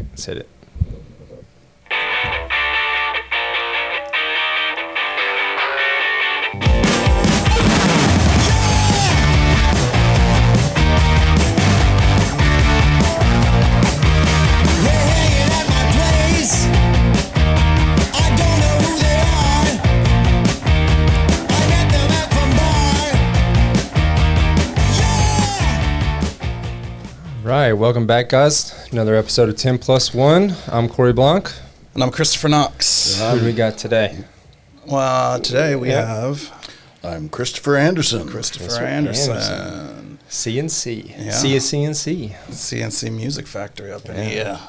right, let's hit it. Right, welcome back, guys. Another episode of 10 Plus 1. I'm Corey Blanc. And I'm Christopher Knox. Who do we got today? Well, today we have... I'm Christopher Anderson. Christopher Anderson. CNC. Yeah. CNC. CNC Music Factory up in here.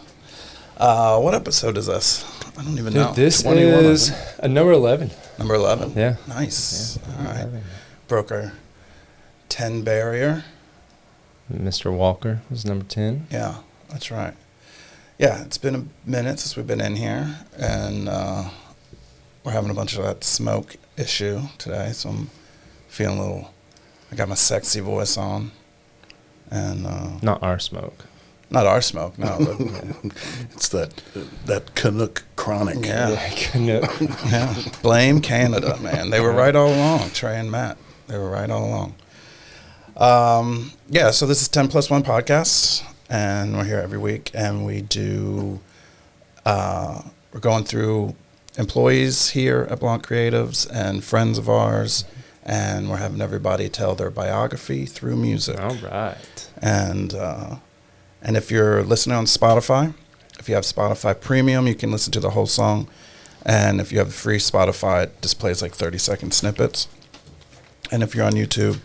What episode is this? I don't even know. This 21, is number 11. Number 11? Yeah. Nice. Yeah, All right. 11. Broke our 10 barrier. Mr. Walker was number 10. Yeah, that's right. Yeah, it's been a minute since we've been in here, and we're having a bunch of that smoke issue today, so I'm feeling a little... I got my sexy voice on, and... Not our smoke. Not our smoke, no. But, It's that Canuck chronic. yeah. No. Yeah. Blame Canada, man. They were right all along, Trey and Matt. They were right all along. Yeah, so this is 10 Plus 1 podcast, and we're here every week, and we do, we're going through employees here at Blanc Creatives and friends of ours, and we're having everybody tell their biography through music. All right. And if you're listening on Spotify, if you have Spotify Premium, you can listen to the whole song, and if you have free Spotify, it displays like 30-second snippets. And if you're on YouTube,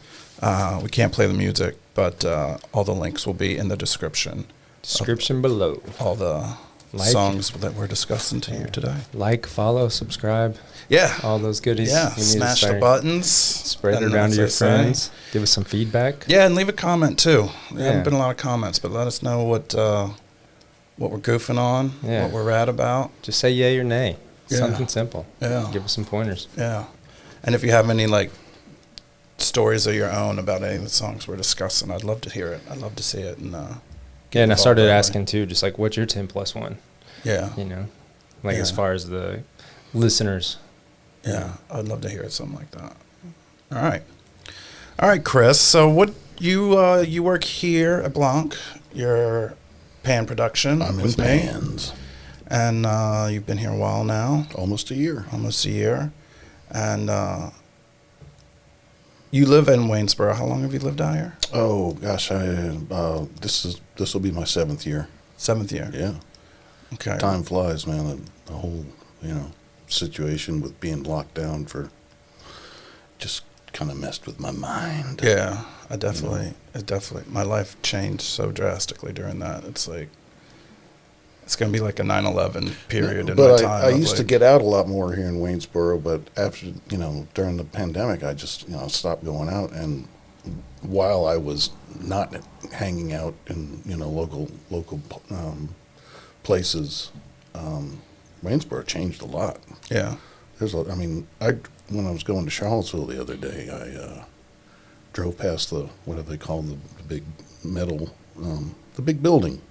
we can't play the music, but all the links will be in the description. Description below. All the songs that we're discussing to you today. Like, follow, subscribe. Yeah. All those goodies. Yeah. You need to Smash the start- buttons. Spread it and around to your as I say- friends. Give us some feedback. Yeah, and leave a comment too. There Yeah. haven't been a lot of comments, but let us know what we're goofing on, Yeah. what we're rad about. Just say yay or nay. Yeah. Something simple. Yeah. Give us some pointers. Yeah. And if you have any like stories of your own about any of the songs we're discussing, I'd love to hear it. I'd love to see it. And Yeah, and I involved started that way. asking too, just like, what's your 10 plus 1? Yeah. You know, like as Yeah. far as the listeners. Yeah, I'd love to hear it, something like that. All right, Chris. So what you work here at Blanc? You're pan production. I'm in with me, bands. and you've been here a while now, Almost a year. almost a year, and you live in Waynesboro. How long have you lived out here? Oh gosh, this will be my 7th year. 7th year. Yeah, Okay. time flies, man. The whole situation with being locked down for just kind of messed with my mind. Yeah, it definitely. My life changed so drastically during that. It's like it's gonna be like a 9/11 period in my But time. I of, used to like- get out a lot more here in Waynesboro, but after, during the pandemic, I just, stopped going out. And while I was not hanging out in, local places, Waynesboro changed a lot. Yeah. When I was going to Charlottesville the other day, I drove past what do they call the big metal, the big building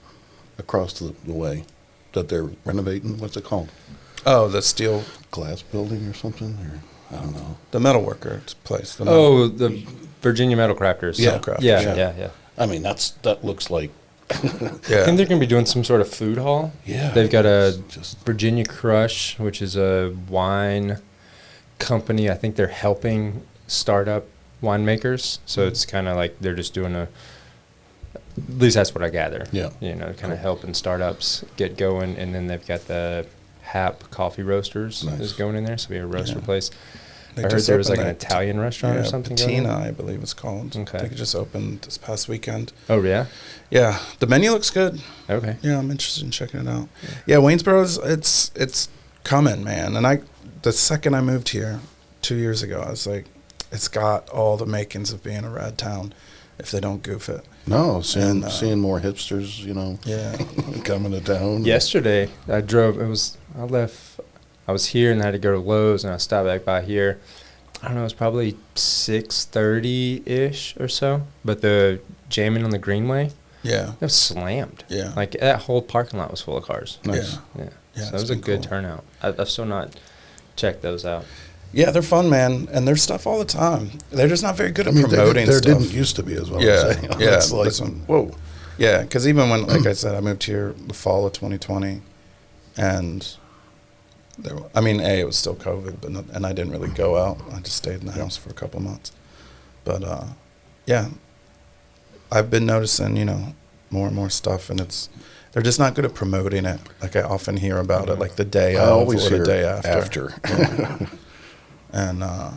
across the way that they're renovating. What's it called? Oh, the steel, Glass building or something? Or I don't know. the metalworker place. The The Virginia Metal Crafters. Yeah. Yeah. I mean, that looks like, I think yeah. they're going to be doing some sort of food hall. yeah. They've got a just Virginia Crush, which is a wine company. I think they're helping startup winemakers. So it's kind of like they're just doing at least that's what I gather. Yeah. Kind of helping startups get going. And then they've got the Hap Coffee Roasters Nice. is going in there. So we have a roaster Yeah. place. They I heard just there was like opened an that- Italian restaurant or something going Patina, on. I believe it's called. Okay. I think it just opened this past weekend. Oh, yeah? Yeah, the menu looks good. Okay. Yeah, I'm interested in checking it out. Yeah, Waynesboro's it's coming, man. And the second I moved here 2 years ago, I was like, it's got all the makings of being a rad town if they don't goof it. no seeing And, seeing more hipsters, Yeah. coming to town. Yesterday, I was here and I had to go to Lowe's and I stopped back by here. I don't know, it was probably 6:30-ish or so. But the jamming on the Greenway Yeah. It was slammed. Yeah. Like that whole parking lot was full of cars. Nice. Yeah. Yeah. Yeah, So it's it was a been good cool. turnout. I've still not checked those out. Yeah, they're fun, man, and there's stuff all the time. They're just not very good I at mean, promoting there stuff. didn't used to be as well. Yeah, I'm saying. yeah, It's like, listen. whoa. Yeah, because even when, like I said, I moved here the fall of 2020, and it was still COVID, but and I didn't really go out. I just stayed in the house for a couple months. But yeah, I've been noticing, more and more stuff, and they're just not good at promoting it. Like I often hear about it, like the day I of always or the hear day after. after. And I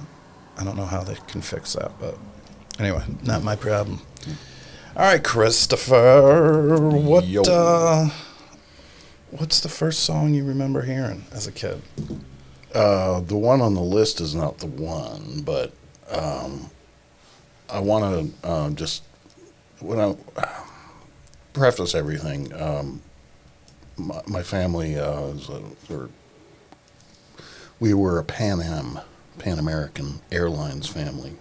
don't know how they can fix that, but anyway, not my problem. All right, Christopher, what's the first song you remember hearing as a kid? The one on the list is not the one, but I want to just preface everything. My family we were a Pan American Airlines family.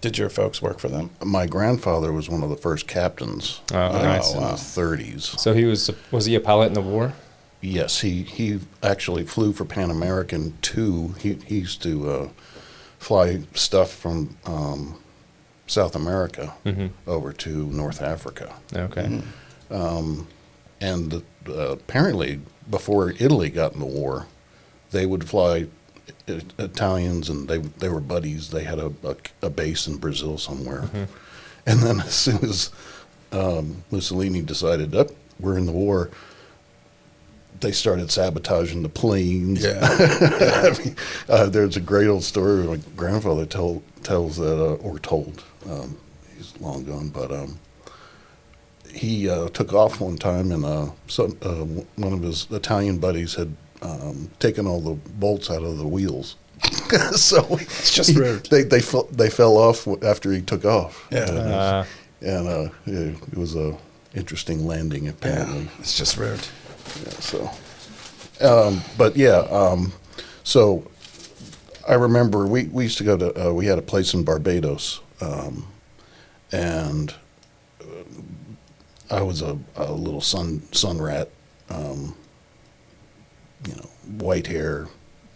Did your folks work for them? My grandfather was one of the first captains Oh, nice. in the 30s. So was he a pilot in the war? Yes, he actually flew for Pan American too. He used to fly stuff from South America over to North Africa. Okay. And apparently, before Italy got in the war, they would fly Italians, and they were buddies. They had a base in Brazil somewhere. And then as soon as Mussolini decided, we're in the war, they started sabotaging the planes. Yeah. I mean, there's a great old story my grandfather tells that, or told. He's long gone, but he took off one time, and one of his Italian buddies had taken all the bolts out of the wheels. So It's just rude. They fell off after he took off. Yeah. And it was a interesting landing apparently. Yeah, it's just rude. Yeah, so, but yeah, so I remember we used to go to, we had a place in Barbados, and I was a little sun rat, white hair,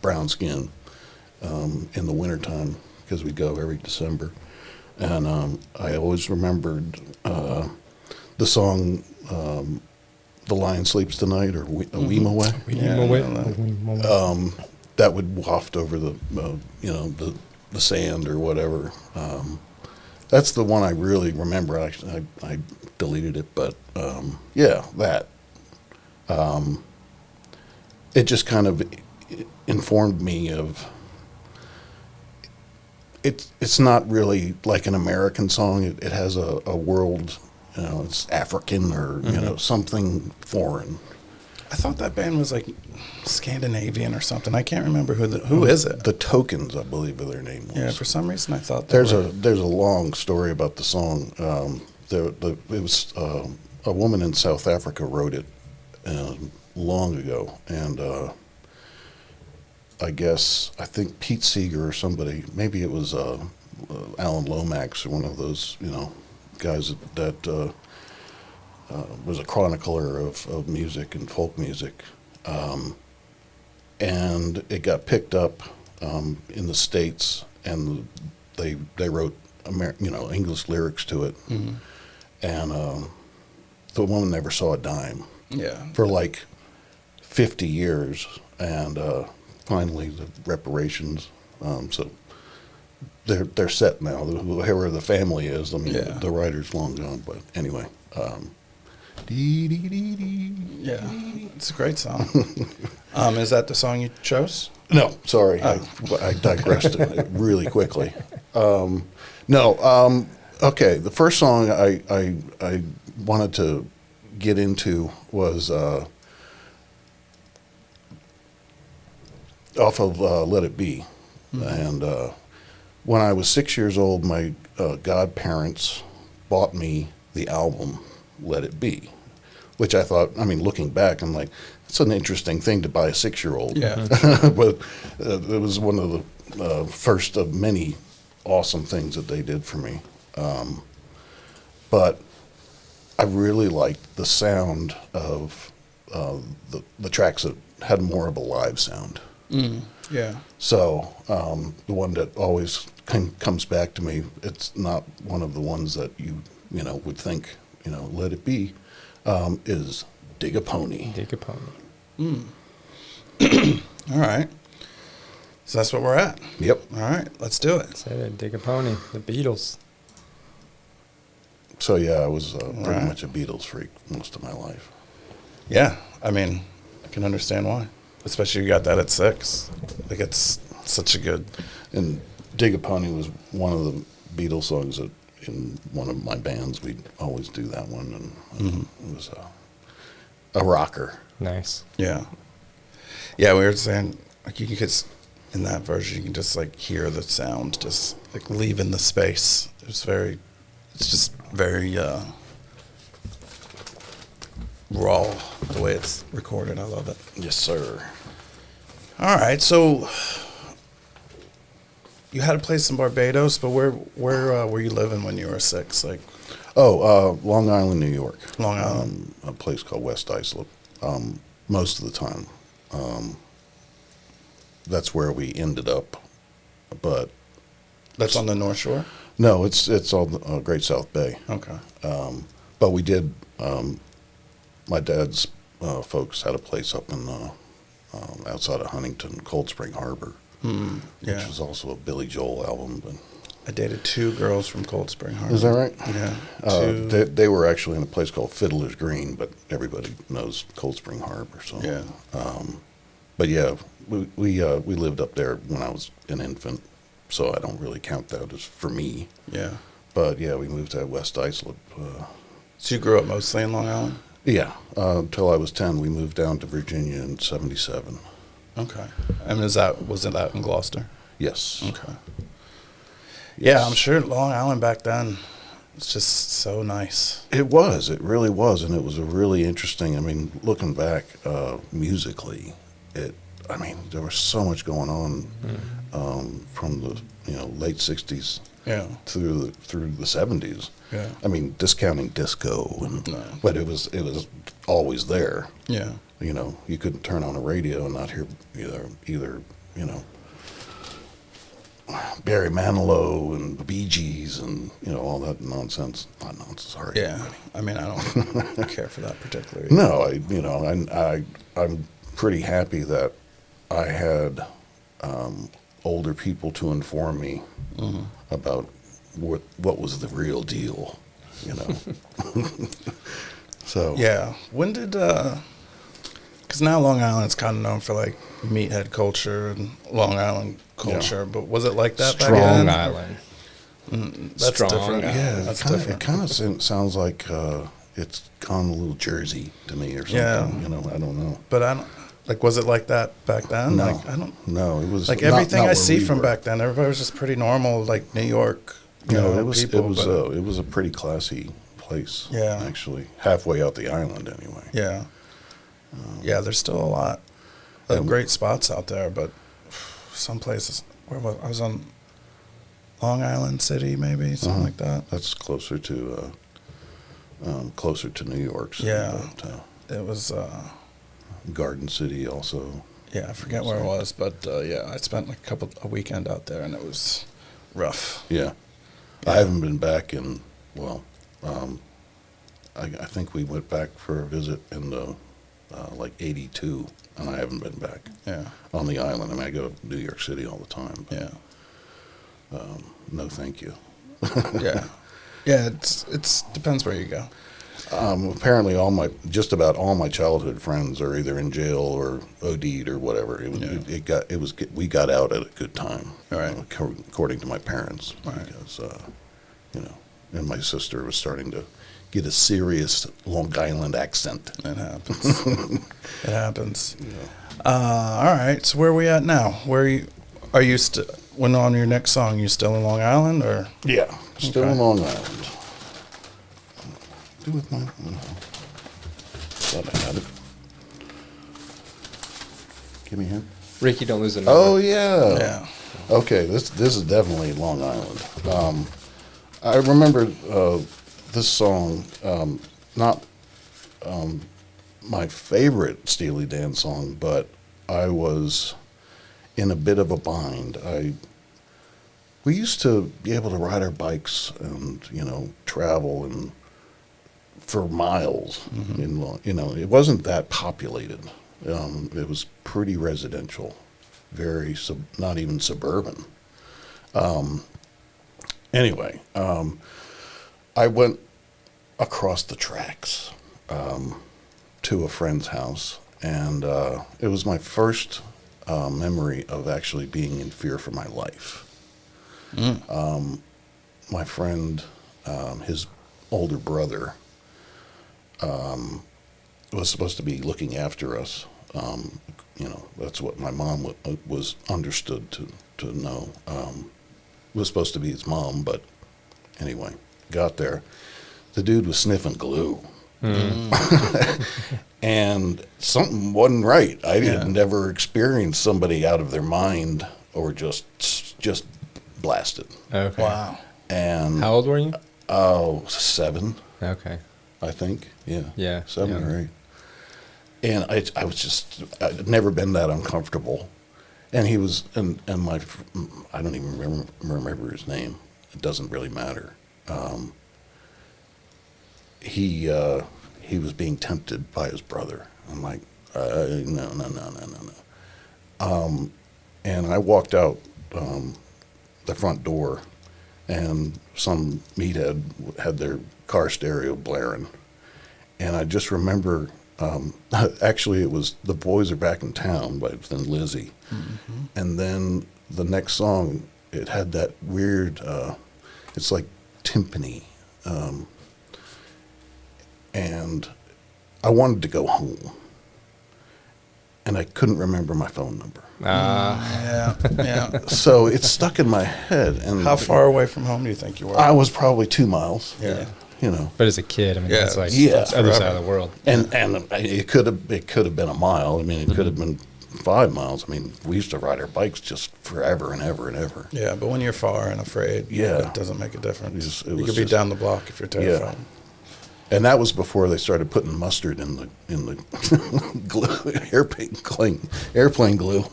brown skin, in the wintertime, because we go every December. And I always remembered the song, The Lion Sleeps Tonight, or Weemowe. That would waft over the sand or whatever. That's the one I really remember. I deleted it, but yeah, that. It just kind of informed me of. It's not really like an American song. It has a world. It's African or something foreign. I thought that band was like Scandinavian or something. I can't remember who is it. The Tokens, I believe, their name was. Yeah, for some reason I thought There's a long story about the song. It was a woman in South Africa wrote it long ago, and I think Pete Seeger or somebody, maybe it was Alan Lomax or one of those guys that was a chronicler of music and folk music, and it got picked up in the States, and they wrote English lyrics to it, and the woman never saw a dime. Yeah. For like 50 years, and finally the reparations. So they're set now. Whoever the family is, I mean, the writer's long gone. But anyway, Yeah, it's a great song. Is that the song you chose? No, sorry, I digressed really quickly. Okay, the first song I wanted to get into was off of Let It Be. And when I was 6 years old, my godparents bought me the album Let It Be, which I thought, looking back, I'm like, it's an interesting thing to buy a 6-year-old. Yeah. But it was one of the first of many awesome things that they did for me. but I really liked the sound of the tracks that had more of a live sound. Yeah. So the one that always comes back to me, it's not one of the ones that you would think, let it be, is Dig a Pony. Dig a Pony. All right. So that's what we're at. Yep. All right, let's do it. Said it, Dig a Pony. The Beatles. So yeah, I was pretty Right. much a Beatles freak most of my life. Yeah, I mean, I can understand why. Especially you got that at 6. Like, it's such a good... And Dig a Pony was one of the Beatles songs that in one of my bands we'd always do that one, and it was a rocker. Nice. Yeah. Yeah, we were saying, like, you could, in that version, you can just, like, hear the sound just, like, leaving the space. It's just very raw, the way it's recorded. I love it. Yes, sir. All right, so you had a place in Barbados, but where were you living when you were 6? Like, Long Island, New York. Long Island. A place called West Islip. Most of the time. That's where we ended up. But that's on the North Shore? no, it's on the Great South Bay. Okay. But we did, my dad's folks had a place up in outside of Huntington, Cold Spring Harbor, Yeah. which is also a Billy Joel album. But I dated 2 girls from Cold Spring Harbor. is that right? Yeah. They were actually in a place called Fiddler's Green, but everybody knows Cold Spring Harbor. So Yeah. But yeah, we lived up there when I was an infant, so I don't really count that as for me. Yeah. But yeah, we moved to West Islip. So you grew up mostly in Long Island? Yeah, until I was 10, we moved down to Virginia in '77. Okay. And wasn't that in Gloucester? Yes. Okay. Yeah, I'm sure Long Island back then was just so nice. It was. It really was, and it was a really interesting. I mean, looking back musically, there was so much going on from the late '60s Yeah. through the '70s. Yeah. I mean, discounting disco, but it was always there. Yeah. You couldn't turn on a radio and not hear either Barry Manilow and the Bee Gees and all that nonsense. Not nonsense, sorry. Yeah. I mean, I don't care for that particularly. No, I'm pretty happy that I had older people to inform me about what was the real deal, So Yeah. When did, because now Long Island's kind of known for like meathead culture and Long Island culture, but was it like that back Strong then? Island. That's Strong different. Island. yeah, That's it different. kind of sounds like it's gone a little Jersey to me or something. Yeah. I don't know. But I don't, like, was it like that back then? No, Like, I don't, no, it was like not- everything not I where see we from were. back then, everybody was just pretty normal, like New York. No, it was people, but- it was a pretty classy place. Yeah. Actually, halfway out the island anyway. Yeah. Yeah, there's still a lot of great spots out there, but some places, I was on Long Island City, maybe, something like that. That's closer to New York. So, Yeah. but, It was, Garden City also. yeah, I forget where it was, but yeah, I spent like a weekend out there, and it was rough. Yeah. I haven't been back in, I think we went back for a visit in the, like '82, and I haven't been back Yeah, on the island. I mean, I go to New York City all the time. But, yeah, no, thank you. yeah, yeah. It's depends where you go. Apparently, just about all my childhood friends are either in jail or OD'd or whatever. We got out at a good time, Right. According to my parents, Right. because and my sister was starting to get a serious Long Island accent. It happens. It happens. All right. So where are we at now? Are you still? When on your next song, you still in Long Island or? Yeah, still Okay. in Long Island. Do with my. Thought I had it. Give me a hand. Ricky, don't lose the number. Oh yeah. Yeah. Okay, this is definitely Long Island. I remember this song, not my favorite Steely Dan song, but I was in a bit of a bind. We used to be able to ride our bikes and, travel and for miles. It wasn't that populated. It was pretty residential, very not even suburban. Anyway, I went across the tracks to a friend's house, and it was my first memory of actually being in fear for my life. My friend, his older brother, was supposed to be looking after us. That's what my mom was understood to know. Was supposed to be his mom, but anyway, got there. The dude was sniffing glue. And something wasn't right. I had never experienced somebody out of their mind or just blasted. Okay. Wow. And How old were you? 7, Okay. I think. Yeah. Yeah. 7 or 8. And I'd never been that uncomfortable. And he was, and I don't even remember his name. It doesn't really matter. He was being tempted by his brother. I'm like, no. And I walked out the front door, and some meathead had their car stereo blaring. And I just remember, actually it was The Boys Are Back in Town by Thin Lizzy. Mm-hmm. And then the next song, it had that weird, it's like timpani. And I wanted to go home. And I couldn't remember my phone number. Yeah. So it stuck in my head. And How far away from home do you think you were? I was probably 2 miles. Yeah. But as a kid, I mean, Yeah. it's like Yeah, it's the other forever. side of the world. And it could have been a mile. I mean, it could have been 5 miles. I mean, we used to ride our bikes just forever and ever and ever. Yeah, but when you're far and afraid, Yeah. it doesn't make a difference. It You was could be just- down the block if you're terrified. And that was before they started putting mustard in the glue, airplane glue.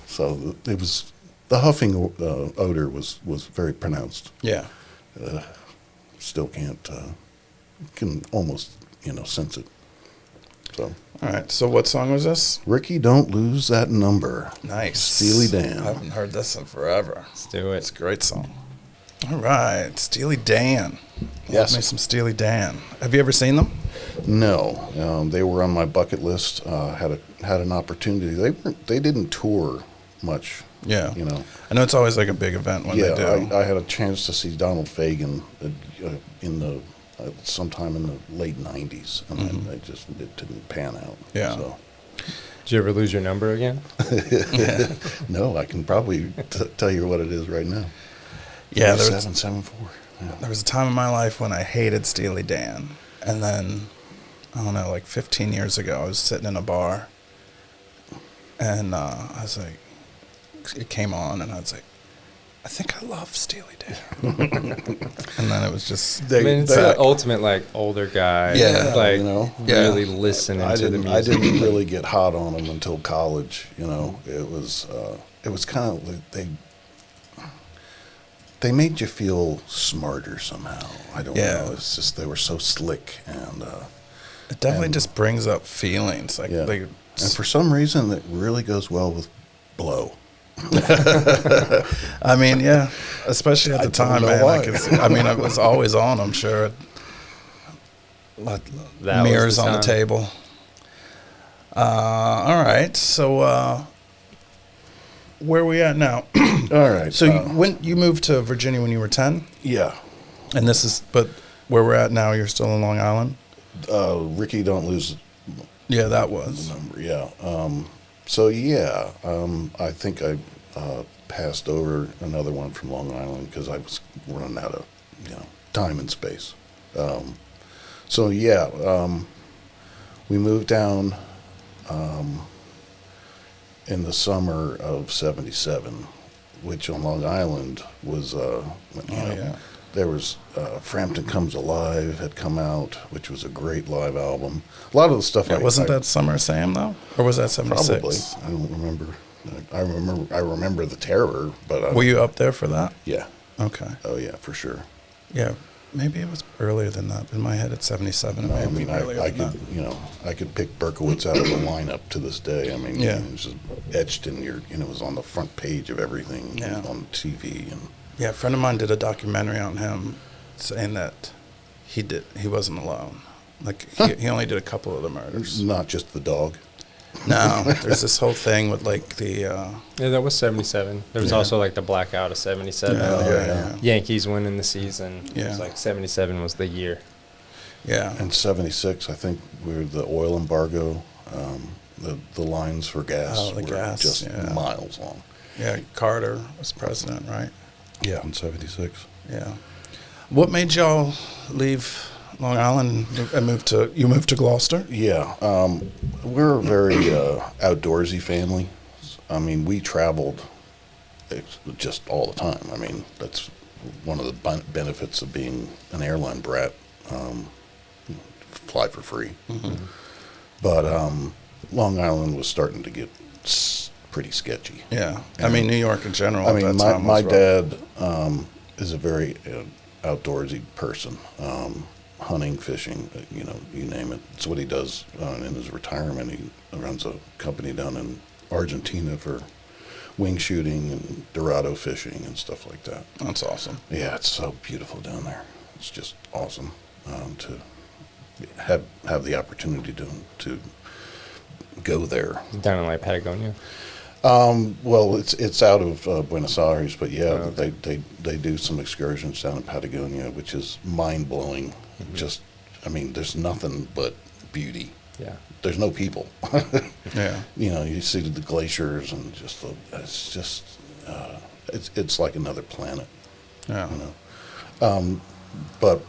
So it was, the huffing odor was very pronounced. Yeah. Still can almost sense it. So All right. So what song was this? Ricky, Don't Lose That Number. Nice. Steely Dan. I haven't heard this in forever. Let's do It's it. a great song. All right. Steely Dan. Yes. Love me some Steely Dan. Have you ever seen them? No, they were on my bucket list. Had an opportunity. They didn't tour much. Yeah. I I know it's always like a big event when they do. I had a chance to see Donald Fagen in the sometime in the late '90s, and it didn't pan out. Yeah. So. Did you ever lose your number again? No, I can probably tell you what it is right now. Yeah, 774. Yeah. there was a time in my life when I hated Steely Dan. And then, I don't know, like 15 years ago, I was sitting in a bar. And I was like, it came on, and I was like, I think I love Steely Dan. And then it was just, I mean, it's the ultimate, like, older guy. Yeah, Like, Yeah. really listening I to the didn't. music. I didn't really get hot on them until college. It was kind of like they made you feel smarter somehow. I don't Yeah. know. It's just they were so slick, and it definitely just brings up feelings. Like, yeah. like And for some reason, it really goes well with Blow. I mean, yeah, especially at the I don't time, know man. why. It was always on, I'm sure. Like, That was mirrors the on the time. table. All right, so where are we at now? All right. So you moved to Virginia when you were 10, yeah, and but where we're at now, you're still in Long Island. Ricky, Don't Lose Yeah, that the was. Number. Yeah. I think I passed over another one from Long Island because I was running out of time and space. We moved down in the summer of '77, which on Long Island was there was Frampton Comes Alive had come out, which was a great live album. A lot of the stuff. Wasn't that Summer Sam though, or was that 76? Probably. I don't remember. I remember the Terror, but were you up there for that? Yeah. Okay. Oh yeah, for sure. Yeah, maybe it was earlier than that. In my head, it's 77. No, I Maybe mean, earlier I than could, that. I could pick Berkowitz out of the lineup to this day. I mean, Yeah. it was just etched in your, it was on the front page of everything, Yeah. on TV, and Yeah, a friend of mine did a documentary on him, saying that he wasn't alone. Like he only did a couple of the murders. not just the dog. No, there's this whole thing with like the Yeah, that was 77. There was Yeah. also like the blackout of 77. Yeah. Yankees winning the season. It Yeah. was like 77 was the year. yeah. In '76, I think, where the oil embargo, the lines for gas Oh, the were gas, just yeah. miles long. Yeah, Carter was president, right? Yeah, in '76. Yeah. What made y'all leave Long Island and move to Gloucester? Yeah, we're a very outdoorsy family. I mean, we traveled just all the time. I mean, that's one of the benefits of being an airline brat. Fly for free. Mm-hmm. But Long Island was starting to get pretty sketchy. Yeah. I mean, New York in general. I at mean, that time my was rough. dad is a very outdoorsy person. Hunting, fishing, you name it. It's what he does in his retirement. He runs a company down in Argentina for wing shooting and Dorado fishing and stuff like that. That's awesome. Yeah, it's so beautiful down there. It's just awesome to have the opportunity to go there. Down in like Patagonia. Well, it's out of Buenos Aires, but yeah, Oh, okay. they do some excursions down in Patagonia, which is mind blowing. Mm-hmm. Just, I mean, there's nothing but beauty. Yeah. There's no people. Yeah. You see the glaciers and just it's just it's like another planet. Yeah. But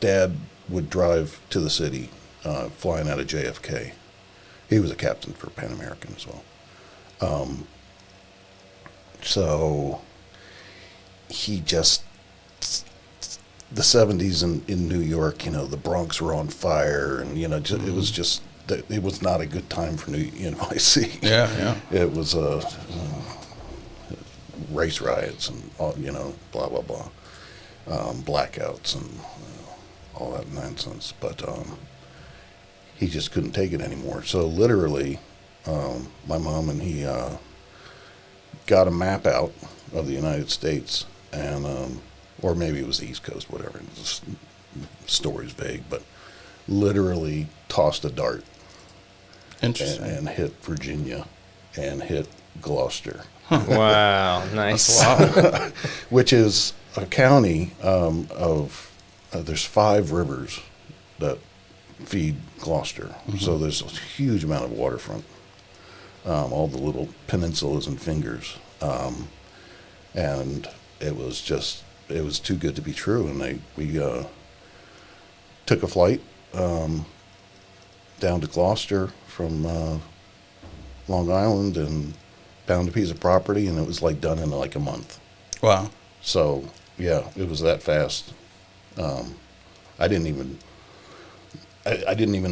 Dad would drive to the city, flying out of JFK. He was a captain for Pan American as well. So he just, the 70s in New York, the Bronx were on fire, and it was just, it was not a good time for NYC. Yeah. Yeah. It was race riots and all, blah blah blah, blackouts and all that nonsense. But he just couldn't take it anymore. So literally, my mom and he got a map out of the United States, and or maybe it was the East Coast, whatever. The story's vague, but literally tossed a dart Interesting. and hit Virginia and hit Gloucester, Wow. Nice. which is a county there's 5 rivers that feed Gloucester. Mm-hmm. So there's a huge amount of waterfront, all the little peninsulas and fingers. And it was too good to be true. And we took a flight down to Gloucester from Long Island and found a piece of property, and it was like done in like a month. Wow. So yeah, it was that fast. I didn't even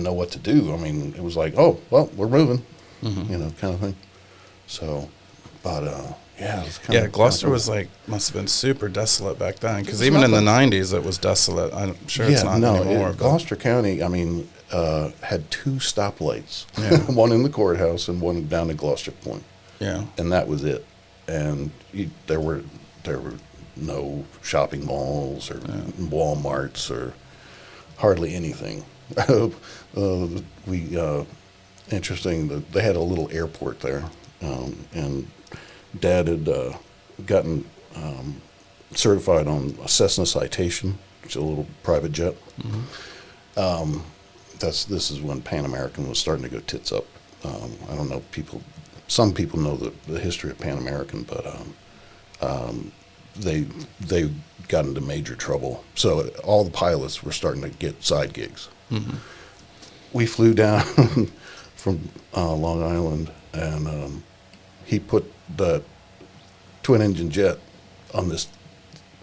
know what to do. I mean, it was like, oh well, we're moving, kind of thing. So, but yeah, it was Yeah, Gloucester was must have been super desolate back then, because It's even in the nothing. 90s it was desolate. I'm sure it's not no, anymore. But Gloucester County, I mean, had 2 stoplights, Yeah. one in the courthouse and one down at Gloucester Point, yeah, and that was it. And there were no shopping malls or Walmarts or hardly anything. Interesting. They had a little airport there, and Dad had gotten certified on a Cessna Citation, which is a little private jet. This is when Pan American was starting to go tits up. I don't know, some people know the history of Pan American, but they got into major trouble. So all the pilots were starting to get side gigs. We flew down from Long Island, and he put the twin engine jet on this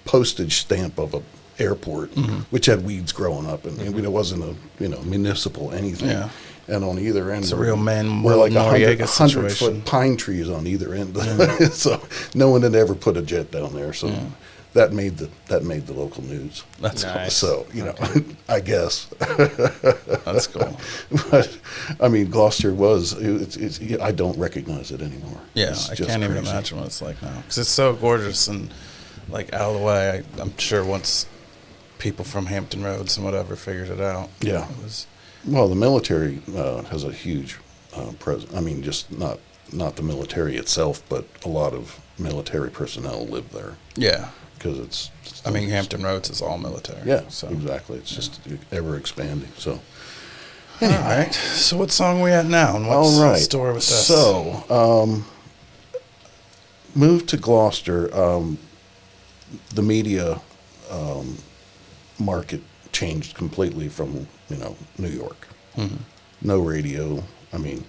postage stamp of a airport, which had weeds growing up, and I mean, it wasn't a municipal anything. Yeah. And on either end, It's a real man we're like Noriega 100 situation. foot pine trees on either end. So no one had ever put a jet down there. So that made the local news. That's Nice. So I guess. That's cool. But I mean, Gloucester was. I don't recognize it anymore. Yeah, It's I just can't even crazy. imagine what it's like now. Because it's so gorgeous and, like, out of the way. I'm sure once people from Hampton Roads and whatever figured it out. Yeah. It was, Well, the military has a huge presence. I mean, just not the military itself, but a lot of military personnel live there yeah. because it's. I mean, Hampton Roads is all military. Yeah, So. exactly. It's just ever expanding. So, All right. So what song are we at now? And what's all right. the story with this? So, moved to Gloucester. The media market changed completely from New York. No radio. I mean,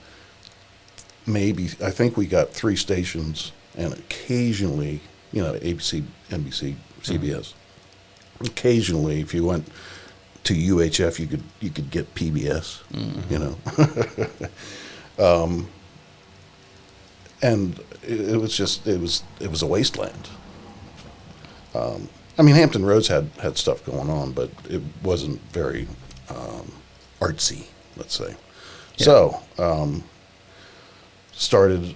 I think we got 3 stations, and occasionally, ABC, NBC, CBS. Occasionally, if you went to UHF, you could get PBS. And it was a wasteland. I mean, Hampton Roads had stuff going on, but it wasn't very artsy, let's say. Yeah. So, started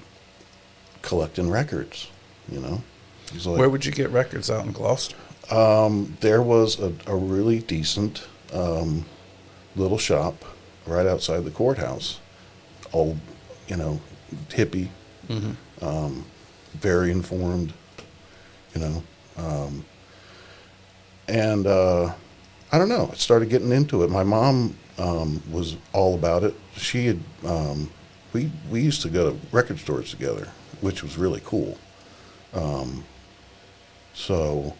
collecting records, It's like, Where would you get records out in Gloucester? there was a really decent little shop right outside the courthouse. Old, hippie, very informed, and I don't know. I started getting into it. My mom was all about it. She had we used to go to record stores together, which was really cool. So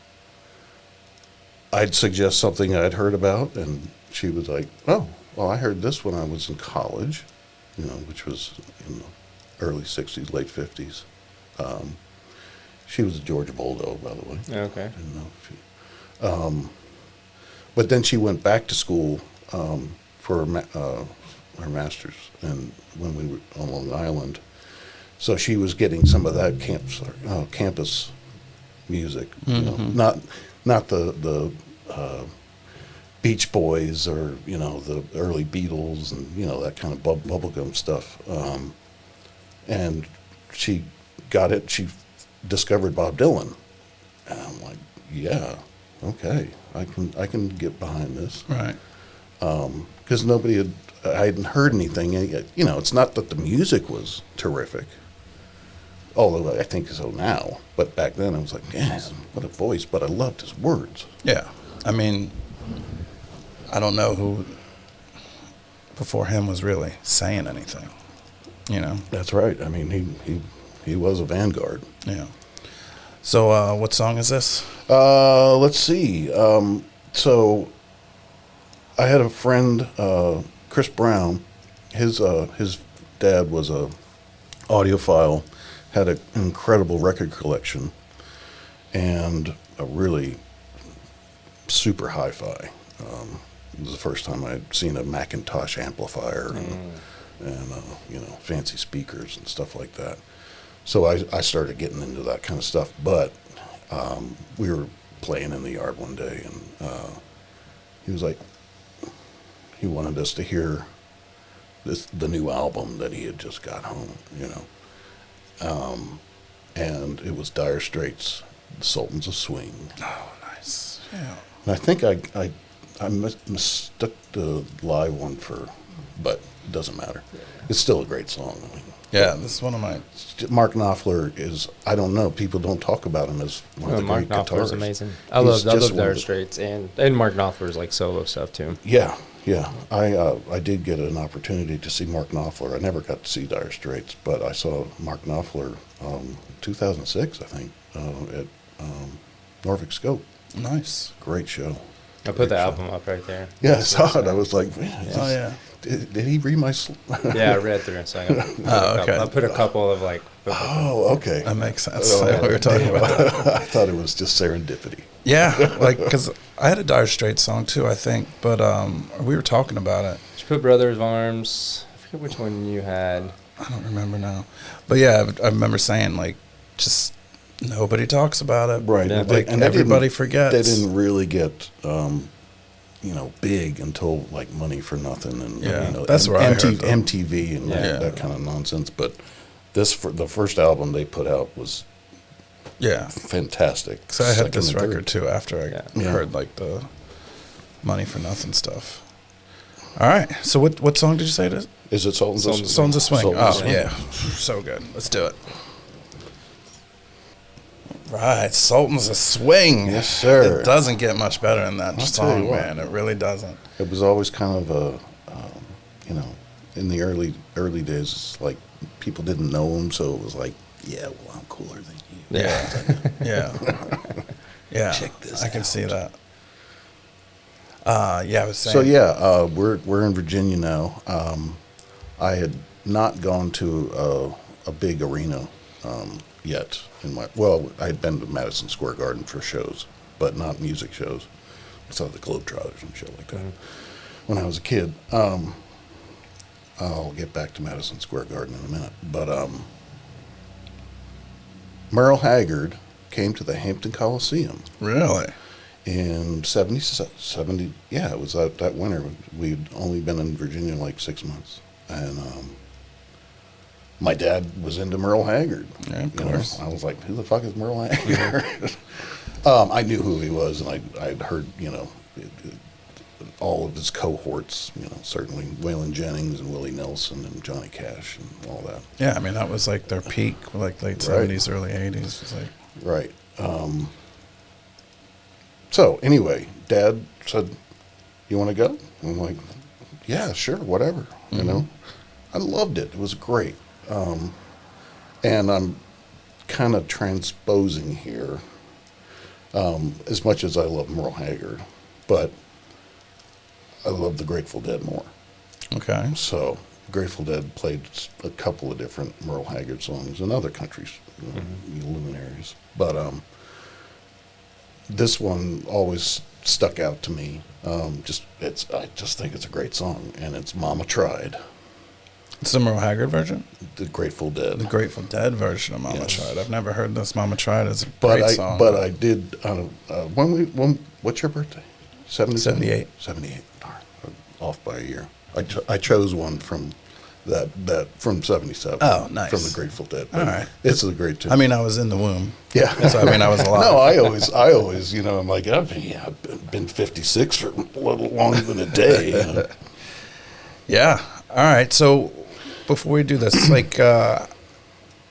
I'd suggest something I'd heard about, and she was like, "Oh, well, I heard this when I was in college," which was in the early '60s, late '50s. She was a Georgia Bulldog, by the way. Okay. I didn't know if she, but then she went back to school for her master's, and when we were on Long Island, so she was getting some of that campus music, not the Beach Boys or the early Beatles and that kind of bubblegum stuff, and she got it. She discovered Bob Dylan, and I'm like, yeah, okay, I can get behind this, Right. because I hadn't heard anything. It's not that the music was terrific, although I think so now. But back then, I was like, man, what a voice! But I loved his words. Yeah. I mean, I don't know who before him was really saying anything. That's right. I mean, he was a vanguard. Yeah. So what song is this? Let's see. So I had a friend, Chris Brown. His dad was a audiophile, had an incredible record collection, and a really super hi-fi. It was the first time I'd seen a Macintosh amplifier and fancy speakers and stuff like that. So I started getting into that kind of stuff. But we were playing in the yard one day, and he was like, he wanted us to hear the new album that he had just got home, and it was Dire Straits, The Sultans of Swing. Oh, nice. Yeah. And I think I mistook the live one but it doesn't matter. It's still a great song. I mean, Yeah, this is one of my. Mark Knopfler is, I don't know, people don't talk about him as one of the Mark great Knopfler's guitarists. amazing. I He's love just one Dire of the- Straits and Mark Knopfler's like solo stuff too. Yeah. I did get an opportunity to see Mark Knopfler. I never got to see Dire Straits, but I saw Mark Knopfler 2006, I think, at Norfolk Scope. Nice. Great show. I put the album up right there. Yeah, I saw it. I was like, man, Oh, yeah. Did he read my? Yeah, I read through it. So I put a couple of like. Oh, okay. That makes sense. Oh, We were talking about that. I thought it was just serendipity. Yeah, like because I had a Dire Straits song too, I think, but we were talking about it. Did you put Brothers Arms? I forget which one you had. I don't remember now, but yeah, I remember saying like, just nobody talks about it, Right. Yeah, Like and everybody forgets. They didn't really get, big until like Money for Nothing and that's where I heard them. MTV and Yeah. that kind of nonsense. But the first album they put out was Yeah, fantastic. so I had Second this and third. record too after I Yeah. heard like the Money for Nothing stuff. All right, so what song did you say it is? Is it Sultans of Swing? Sultans of Swing. Sultans of Oh Swing. yeah, so good. Let's do it. Right, Sultans of Swing. Yes, sir. It doesn't get much better than that I'll tell song, you what. man. It really doesn't. It was always kind of in the early days, it's like people didn't know him, so it was like, yeah, well, I'm cooler than you. Yeah, yeah. Check this I can out. see that. Yeah, I was saying. So yeah, we're in Virginia now. I had not gone to a big arena yet. I had been to Madison Square Garden for shows, but not music shows. I saw the Globetrotters and shit like that when I was a kid. I'll get back to Madison Square Garden in a minute, but Merle Haggard came to the Hampton Coliseum Really? in 70. Yeah, it was that winter. We'd only been in Virginia like 6 months, and my dad was into Merle Haggard. Yeah, of course. I was like, who the fuck is Merle Haggard? I knew who he was, and I'd heard, all of his cohorts, certainly Waylon Jennings and Willie Nelson and Johnny Cash and all that. Yeah, I mean that was like their peak, like late Right. 70s, early 80s. It was like, Right. So anyway, Dad said, "You want to go?" I'm like, "Yeah, sure, whatever." I loved it. It was great. And I'm kind of transposing here, as much as I love Merle Haggard, but I love the Grateful Dead more. okay. So Grateful Dead played a couple of different Merle Haggard songs and other countries, luminaries. But this one always stuck out to me. I just think it's a great song, and it's "Mama Tried," It's the Merle Haggard version? the Grateful Dead. The Grateful Dead version of Mama Yes. Tried. I've never heard this Mama Tried. It's a great song. But I did. What's your birthday? 78. 78. Darn, off by a year. I chose one from that from 77. Oh, nice. From the Grateful Dead. All right. It's a great tune. I mean, I was in the womb. yeah. So, I mean, I was alive. No, I always, I'm like, I've been 56 for a little longer than a day. Yeah. All right. So before we do this, like,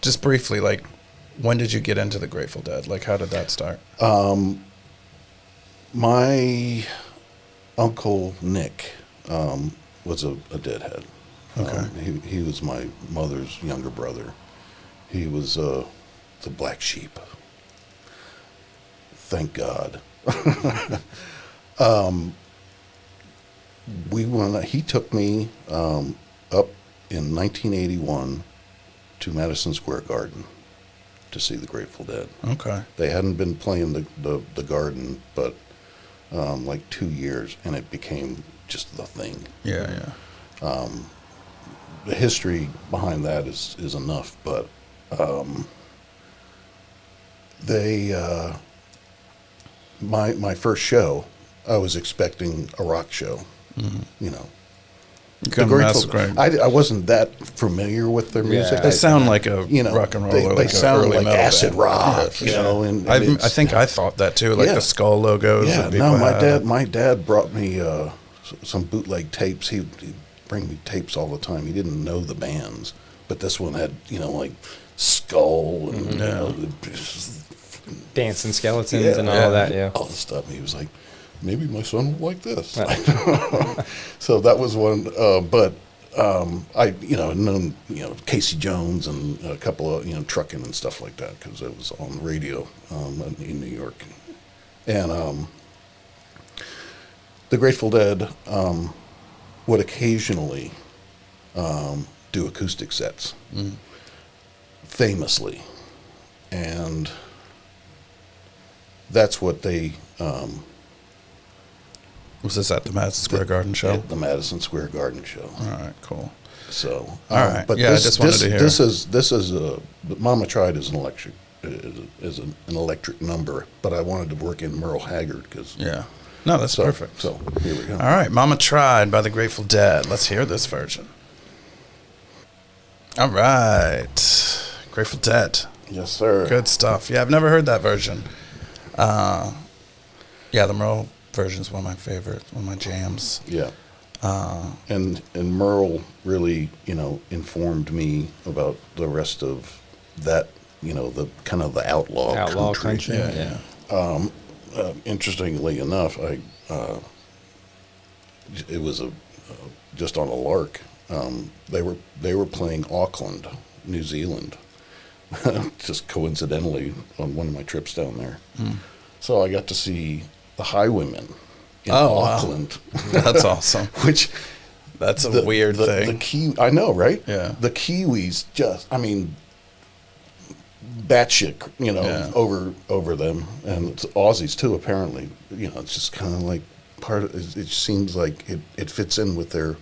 just briefly, like, when did you get into the Grateful Dead? Like, how did that start? My uncle Nick was a Deadhead. Okay. He was my mother's younger brother. He was the black sheep. Thank God. He took me up in 1981 to Madison Square Garden to see the Grateful Dead. Okay. They hadn't been playing the Garden, but like 2 years, and it became just the thing. Yeah. The history behind that is enough, but my first show, I was expecting a rock show, You couldn't mess with I wasn't that familiar with their music. Yeah. They sound like a You rock and roll. they, or they like a sound early like metal acid band. rock, Yeah. and I it's- think I thought that too, like Yeah. the skull logos. Yeah, that people no, had. my dad brought me some bootleg tapes. He'd bring me tapes all the time. He didn't know the bands, but this one had like Skull and Dancing skeletons and all of that. Yeah. all the stuff. And he was like, maybe my son will like this. So that was one. But I had known Casey Jones and a couple of trucking and stuff like that because it was on the radio in New York, and the Grateful Dead would occasionally do acoustic sets, famously, and that's what they Was this at the Madison Square Garden show? at the Madison Square Garden show. All right, cool. So, All right. but Yeah, I just wanted to hear. this is a Mama Tried is an electric number, but I wanted to work in Merle Haggard because Yeah. No, that's perfect. So here we go. All right, Mama Tried by the Grateful Dead. Let's hear this version. All right. Grateful Dead. Yes, sir. Good stuff. Yeah, I've never heard that version. Yeah, the Merle version is one of my favorites, one of my jams. Yeah. And Merle really, informed me about the rest of that, the kind of the outlaw country. Yeah. Interestingly enough, it was just on a lark. They were playing Auckland, New Zealand, just coincidentally on one of my trips down there. So I got to see the Highwaymen in Auckland. Wow. That's awesome. Which That's a weird thing. I know, right? Yeah. The Kiwis batshit, over them, and it's Aussies too. Apparently, it's just kind of like part of. It seems like it fits in with their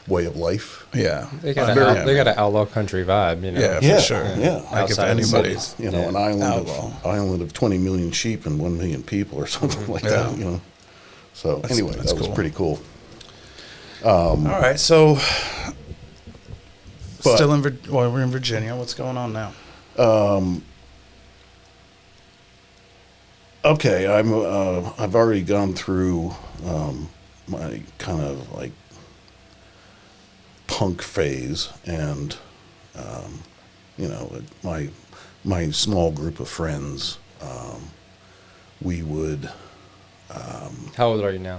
way of life. Yeah. They got an outlaw country vibe, Yeah, Yeah, for sure. yeah. Like if Outside of the anybody's, cities. An island of 20 million sheep and 1 million people or something like that. So anyway, that's that was cool. pretty cool. All right, so But- still we're in Virginia. What's going on now? Okay, I've already gone through my kind of like punk phase, and my small group of friends, we would How old are you now?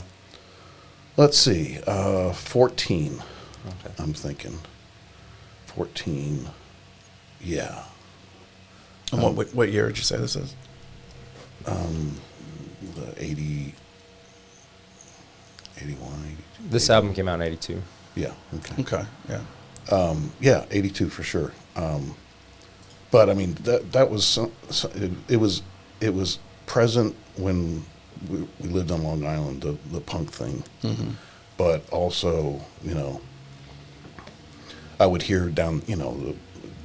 let's see, 14. Okay. I'm thinking 14. Yeah, And what year did you say this is? the 80, 81, 82. This album came out in '82. Yeah. Okay. Okay, yeah. Yeah, 82 for sure. But I mean, that was it was present when we lived on Long Island, the punk thing. Mm-hmm. But also, I would hear down, the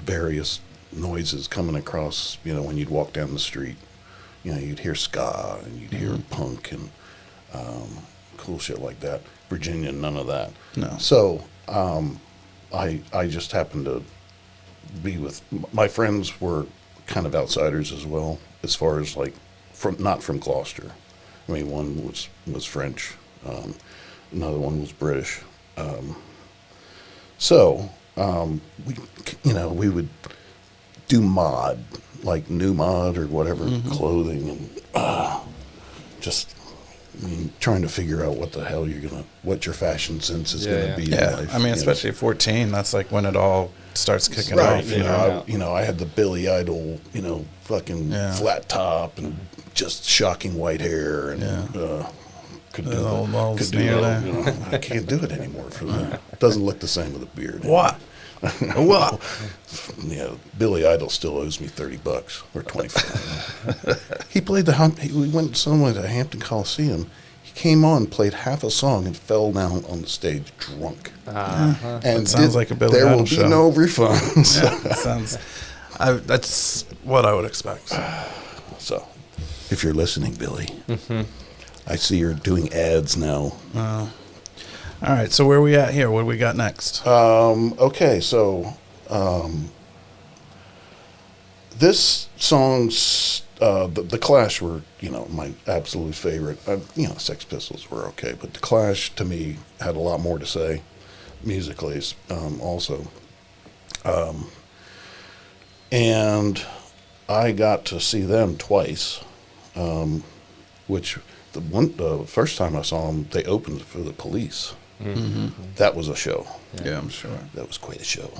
various noises coming across, when you'd walk down the street. You'd hear ska and you'd hear punk and cool shit like that. Virginia, none of that. No. So I just happened to be with my friends were kind of outsiders as well, as far as like not from Gloucester. I mean, one was French, another one was British. We would do mod, like new mod or whatever, clothing, and just trying to figure out what your fashion sense is gonna be. In Yeah, life, I mean, especially 14, that's like when it all starts kicking right. off. I had the Billy Idol, fucking flat top and just shocking white hair, and could do The old balls could do near it. there. I can't do it anymore. Doesn't look the same with a beard. What? What? Yeah, Billy Idol still owes me $30 or 25. He played we went somewhere to Hampton Coliseum. He came on, played half a song, and fell down on the stage drunk. Uh-huh. And That sounds like a Billy there Idol will show. be no refunds. That's what I would expect. So, if you're listening, Billy, I see you're doing ads now. All right, so where are we at here? What do we got next? Okay, so this song's the Clash were my absolute favorite. Sex Pistols were okay, but the Clash to me had a lot more to say musically, also. And I got to see them twice, which the first time I saw them, they opened for the Police. Mm-hmm. That was a show. Yeah, I'm sure. That was quite a show.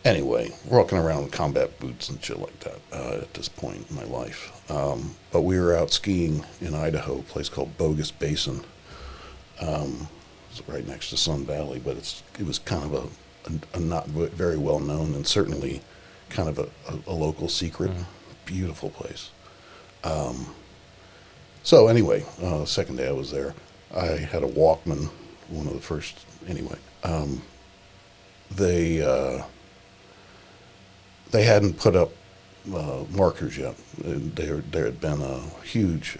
Anyway, walking around with combat boots and shit like that at this point in my life. But we were out skiing in Idaho, a place called Bogus Basin. It's right next to Sun Valley, but it was kind of a not very well known and certainly kind of a local secret. Beautiful place. So anyway, second day I was there, I had a Walkman, one of the first, anyway. They hadn't put up markers yet. There had been a huge,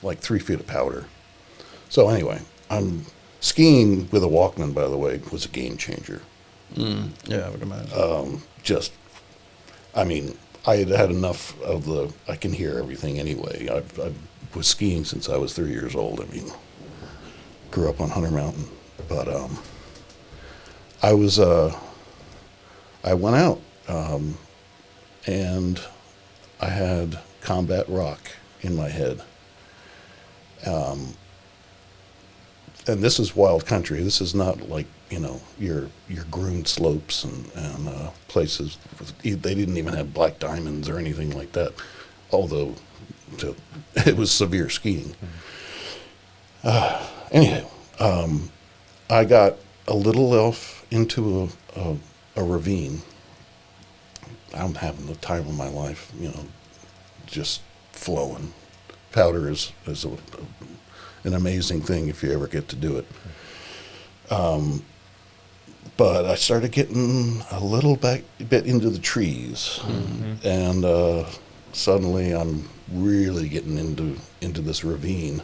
like 3 feet of powder. So anyway, I'm skiing with a Walkman, by the way, was a game changer. Yeah, I would imagine. I mean, I had enough of I can hear everything anyway. I was skiing since I was 3 years old. I mean, grew up on Hunter Mountain. But I went out, and I had combat rock in my head. And this is wild country. This is not like, your groomed slopes and places. They didn't even have black diamonds or anything like that, although it was severe skiing. Anyhow, I got a little off into a ravine. I'm having the time of my life, just flowing. Powder is an amazing thing if you ever get to do it. But I started getting a little bit into the trees, and suddenly I'm really getting into this ravine.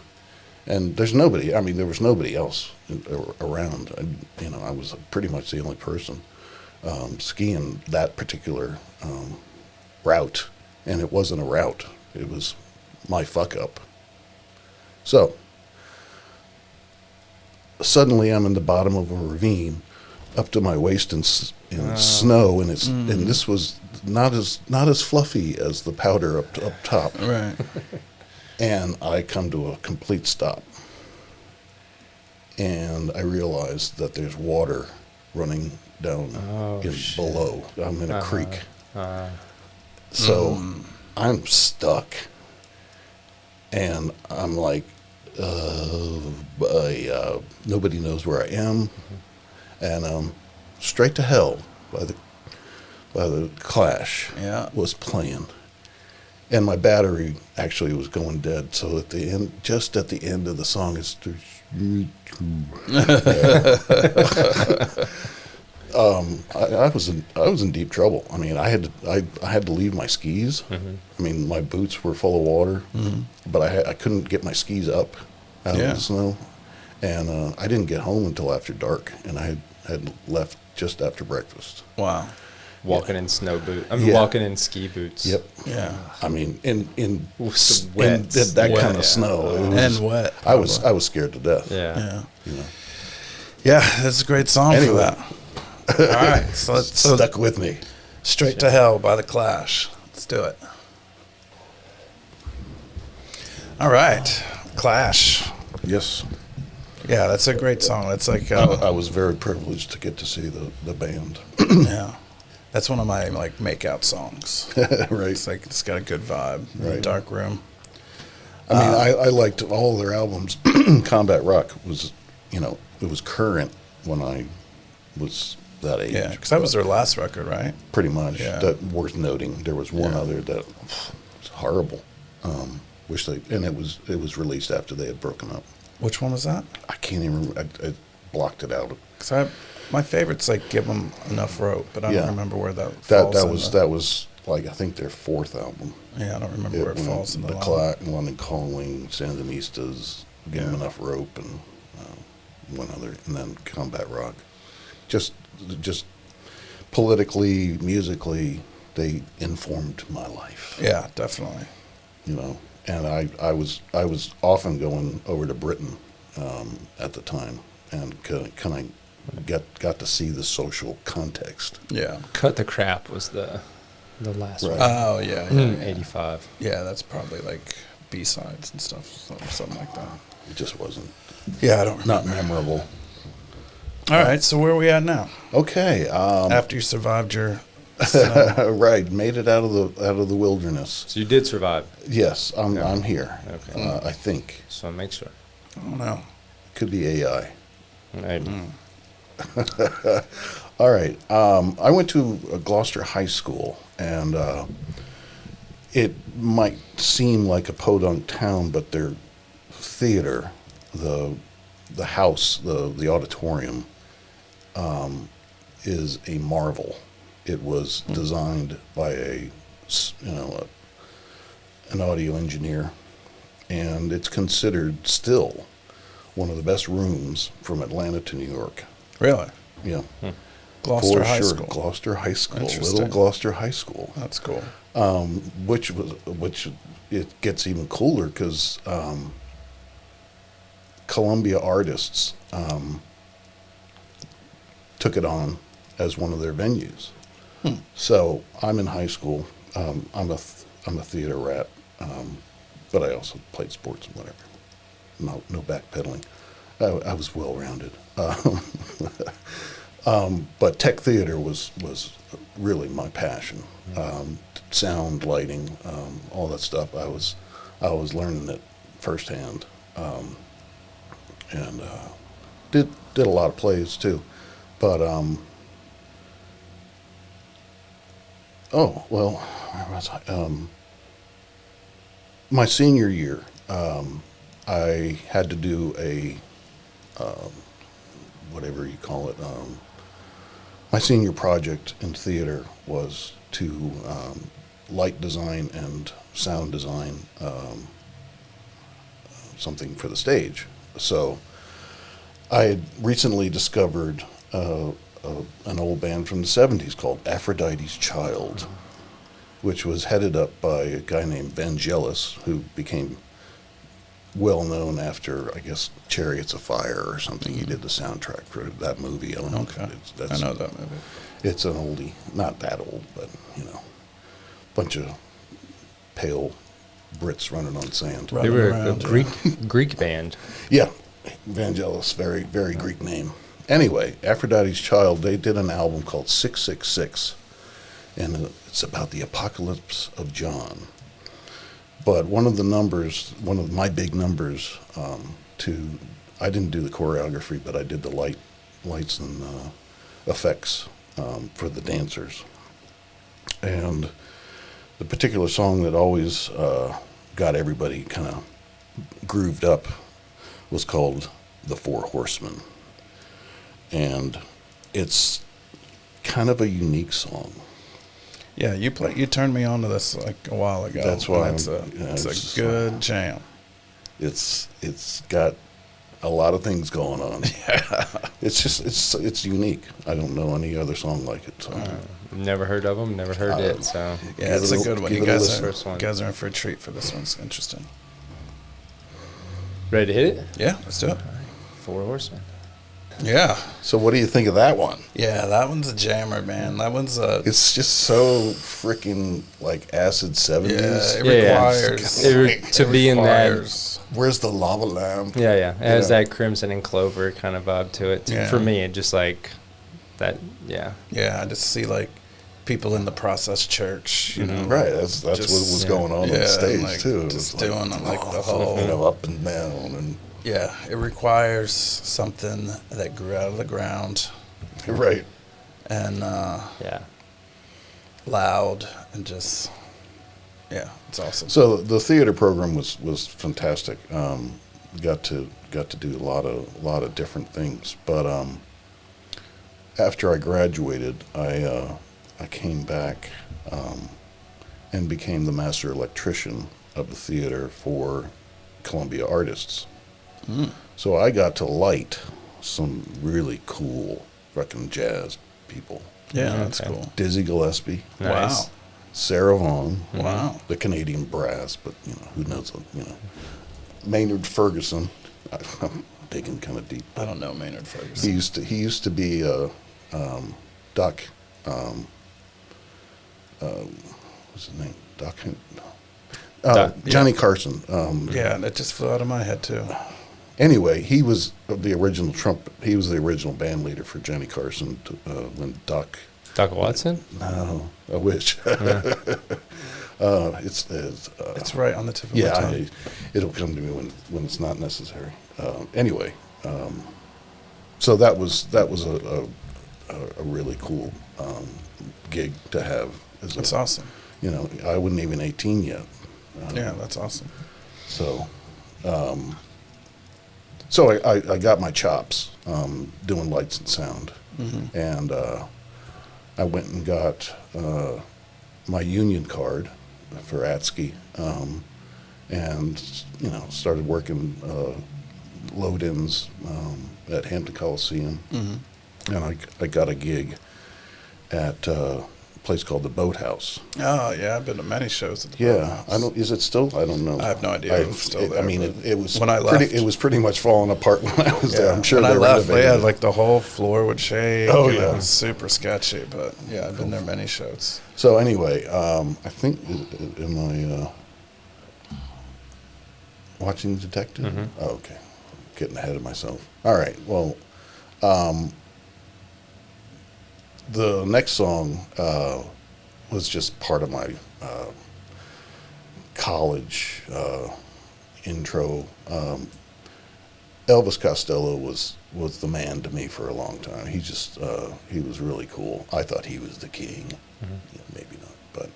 And there's nobody. I mean, there was nobody else around. I was pretty much the only person skiing that particular route, and it wasn't a route. It was my fuck up. So suddenly I'm in the bottom of a ravine, up to my waist in snow, and and this was not as fluffy as the powder up top. Right. And I come to a complete stop, and I realize that there's water running down below. I'm in a creek. So I'm stuck, and I'm like, nobody knows where I am, and Straight to Hell by the Clash was playing. And my battery actually was going dead. So just at the end of the song, it's I was in deep trouble. I mean, I had to leave my skis. I mean, my boots were full of water, but I couldn't get my skis up out of the snow, and I didn't get home until after dark, and I had left just after breakfast. Wow. Walking in snow boots. I mean, walking in ski boots. Yep. Yeah. I mean, in wet, that kind of snow. And wet. I was scared to death. Yeah. Yeah, that's a great song for that. All right, so let's stuck with me. Straight to Hell by the Clash. Let's do it. All right, Clash. Yes. Yeah, that's a great song. That's like I was very privileged to get to see the band. Yeah. That's one of my makeout songs. Right. It's got a good vibe. Right. Dark room. I mean, I liked all their albums. Combat Rock was, it was current when I was that age. Yeah, because that was their last record, right? Pretty much. Yeah. That worth noting. There was one other that was horrible. It was released after they had broken up. Which one was that? I can't even remember. I blocked it out. Because my favorite's Give 'Em Enough Rope, but I don't remember where that falls. That was like, I think, their fourth album. Yeah, I don't remember where it falls in the line. London Calling, Sandinistas, Give 'Em Enough Rope, and one other, and then Combat Rock. Just politically, musically, they informed my life. Yeah, definitely. And I was often going over to Britain at the time, and kind of got to see the social context. Yeah. Cut the Crap was the last Right. one. Oh, yeah. 85. Yeah, that's probably B-sides and stuff, something like that. It just wasn't. Yeah, I don't remember. Not memorable. All right, so where are we at now? Okay. After you survived your right, made it out of the wilderness. So you did survive. Yes, I'm here. Okay. I think So make sure. I don't know. could be AI. Right. All right. I went to Gloucester High School, and it might seem like a podunk town, but their theater, the house, the auditorium, is a marvel. It was designed by an audio engineer, and it's considered still one of the best rooms from Atlanta to New York. Really? Yeah. Gloucester For High sure. School. Gloucester High School. Interesting. Little Gloucester High School. That's cool. Which it gets even cooler because Columbia artists took it on as one of their venues. So I'm in high school. I'm a theater rat, but I also played sports and whatever. No backpedaling. I was well rounded. But tech theater was really my passion. Sound, lighting, all that stuff. I was learning it firsthand, and did a lot of plays too. But oh well, where was I? My senior year, I had to do a whatever you call it. My senior project in theater was to light design and sound design something for the stage. So I had recently discovered an old band from the 70s called Aphrodite's Child, which was headed up by a guy named Vangelis, who became well known after, I guess, Chariots of Fire or something. He did the soundtrack for that movie. I don't know. Okay. That's, I know that movie. it's an oldie, not that old, but bunch of pale Brits running on sand. Right. They were a Around, Greek band. Yeah, Vangelis, very, very Greek name. Anyway, Aphrodite's Child, they did an album called 666, and it's about the apocalypse of John. But one of my big numbers, I didn't do the choreography, but I did the lights and effects for the dancers. And the particular song that always got everybody kind of grooved up was called The Four Horsemen. And it's kind of a unique song. Yeah, you turned me on to this like a while ago. That's why it's a good jam. It's got a lot of things going on. Yeah. It's unique. I don't know any other song like it. So. Never heard of them. Never heard it. So Yeah, it's a good one. You guys are in for a treat for this one. It's interesting. ready to hit it? Yeah, let's do it. Four Horsemen. Yeah. So what do you think of that one? Yeah, that one's a jammer, man. That one's a... It's just so freaking like acid 70s. Yeah, it Yeah, requires... to be in that. Where's the lava lamp? Yeah. It has that Crimson and Clover kind of vibe to it. Yeah. For me, it just like that. Yeah. Yeah, I just see like people in the process church, you know. Right, that's Just- what was going on yeah, the stage and, like, too. just It was doing like the whole... up and down and Yeah, it requires something that grew out of the ground right. and Yeah. loud and just... Yeah, it's awesome. So the theater program was fantastic. Got to do a lot of different things. But after I graduated, I came back and became the master electrician of the theater for Columbia artists. So I got to light some really cool fucking jazz people. Yeah, Okay. that's cool. Dizzy Gillespie, Nice. Wow. Sarah Vaughan, Wow. the Canadian brass, but who knows? Maynard Ferguson. I'm digging kind of deep. I don't know Maynard Ferguson. He used to be Doc. What's his name? Doc. Johnny Carson. Yeah, that just flew out of my head too. Anyway, he was the original trumpet. He was the original band leader for Johnny Carson when Doc. Doc Watson? No, I wish. It's It's right on the tip of my tongue. it'll come to me when it's not necessary. Anyway, so that was a really cool gig to have. That's awesome. You know, I wasn't even 18 yet. Yeah, that's awesome. So, so I got my chops doing lights and sound, and I went and got my union card for ATSCI, and you know, started working load-ins at Hampton Coliseum, and I got a gig at a place called the Boathouse. Oh yeah, I've been to many shows. At the Yeah, Boathouse. I don't. Is it still? I don't know. I have no idea if it's still there. I mean, it was when I left. It was pretty much falling apart when I was there. I'm sure when they I left, renovated yeah, it. like the whole floor would shake. Oh, and yeah. it was super sketchy. But yeah, I've been there many shows. So anyway, I think am I watching Detective? Oh, okay, getting ahead of myself. All right. Well, the next song was just part of my college intro. Elvis Costello was the man to me for a long time. He just he was really cool. I thought he was the king. Yeah, maybe not, but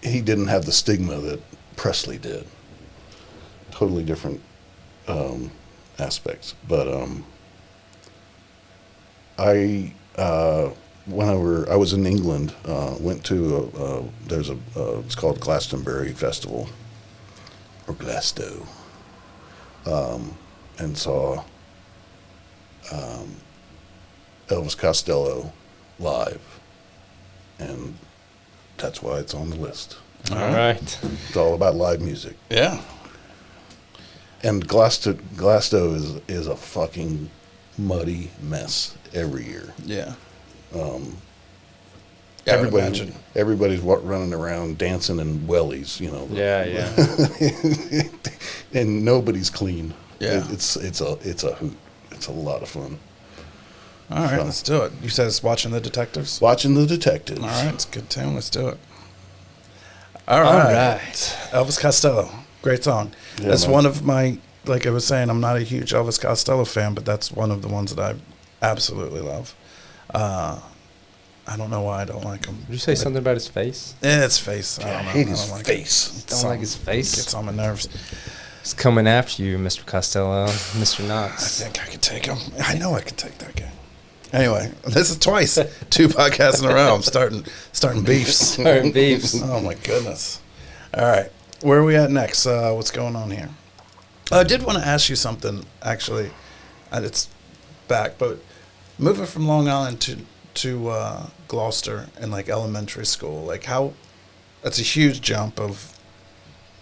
he didn't have the stigma that Presley did. Totally different aspects. But I I was in England, went to there's a it's called Glastonbury Festival or Glasgow, and saw Elvis Costello live, and that's why it's on the list. All right. It's all about live music. Yeah. And Glasgow is a fucking muddy mess every year. Yeah. Everybody's running around dancing in wellies, you know. Yeah, yeah. And nobody's clean. Yeah. It's a hoot. It's a lot of fun. All right, So- let's do it. You said it's Watching the Detectives? Watching the Detectives. All right, it's a good tune. Let's do it. All right. Elvis Costello. Great song. Yeah, That's man. one of my, like I was saying, I'm not a huge Elvis Costello fan, but that's one of the ones that I absolutely love. I don't know why I don't like him. Did you say something about his face? Yeah, it's face. I don't know. I hate his don't like face. it. Don't like his face? Gets on my nerves. He's coming after you, Mr. Costello, Mr. I Knox. think I could take him. I know I could take that guy. Anyway, this is twice. 2 podcasts in a row. I'm starting beefs. Starting beefs. Oh my goodness. All right. Where are we at next? What's going on here? I did want to ask you something, actually. And it's back, but moving from Long Island to Gloucester in like elementary school, like how that's a huge jump of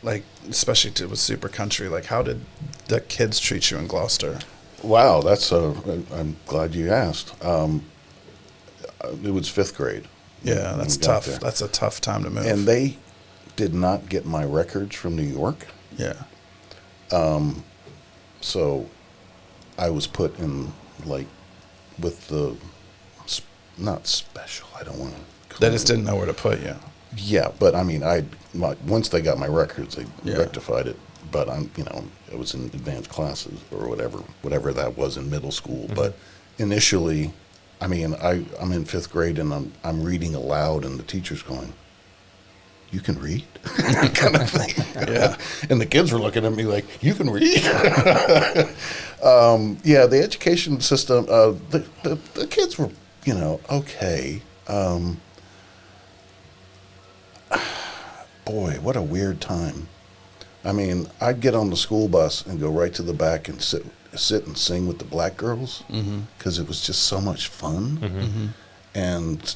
like, especially with super country, like how did the kids treat you in Gloucester? Wow, I'm glad you asked. It was 5th grade. Yeah, that's when we got tough. there. That's a tough time to move. And they did not get my records from New York. yeah. So I was put in, like, with the, not special, I don't want to. They just didn't know where to put you. Yeah, but I mean, once they got my records, they Yeah. rectified it. But I was in advanced classes or whatever that was in middle school. Mm-hmm. But initially, I mean, I'm in 5th grade and I'm reading aloud, and the teacher's going, "You can read?" kind of thing. Yeah. And the kids were looking at me like, "You can read?" Yeah, the education system, the kids were, okay. Boy, what a weird time. I mean, I'd get on the school bus and go right to the back and sit and sing with the black girls because it was just so much fun. And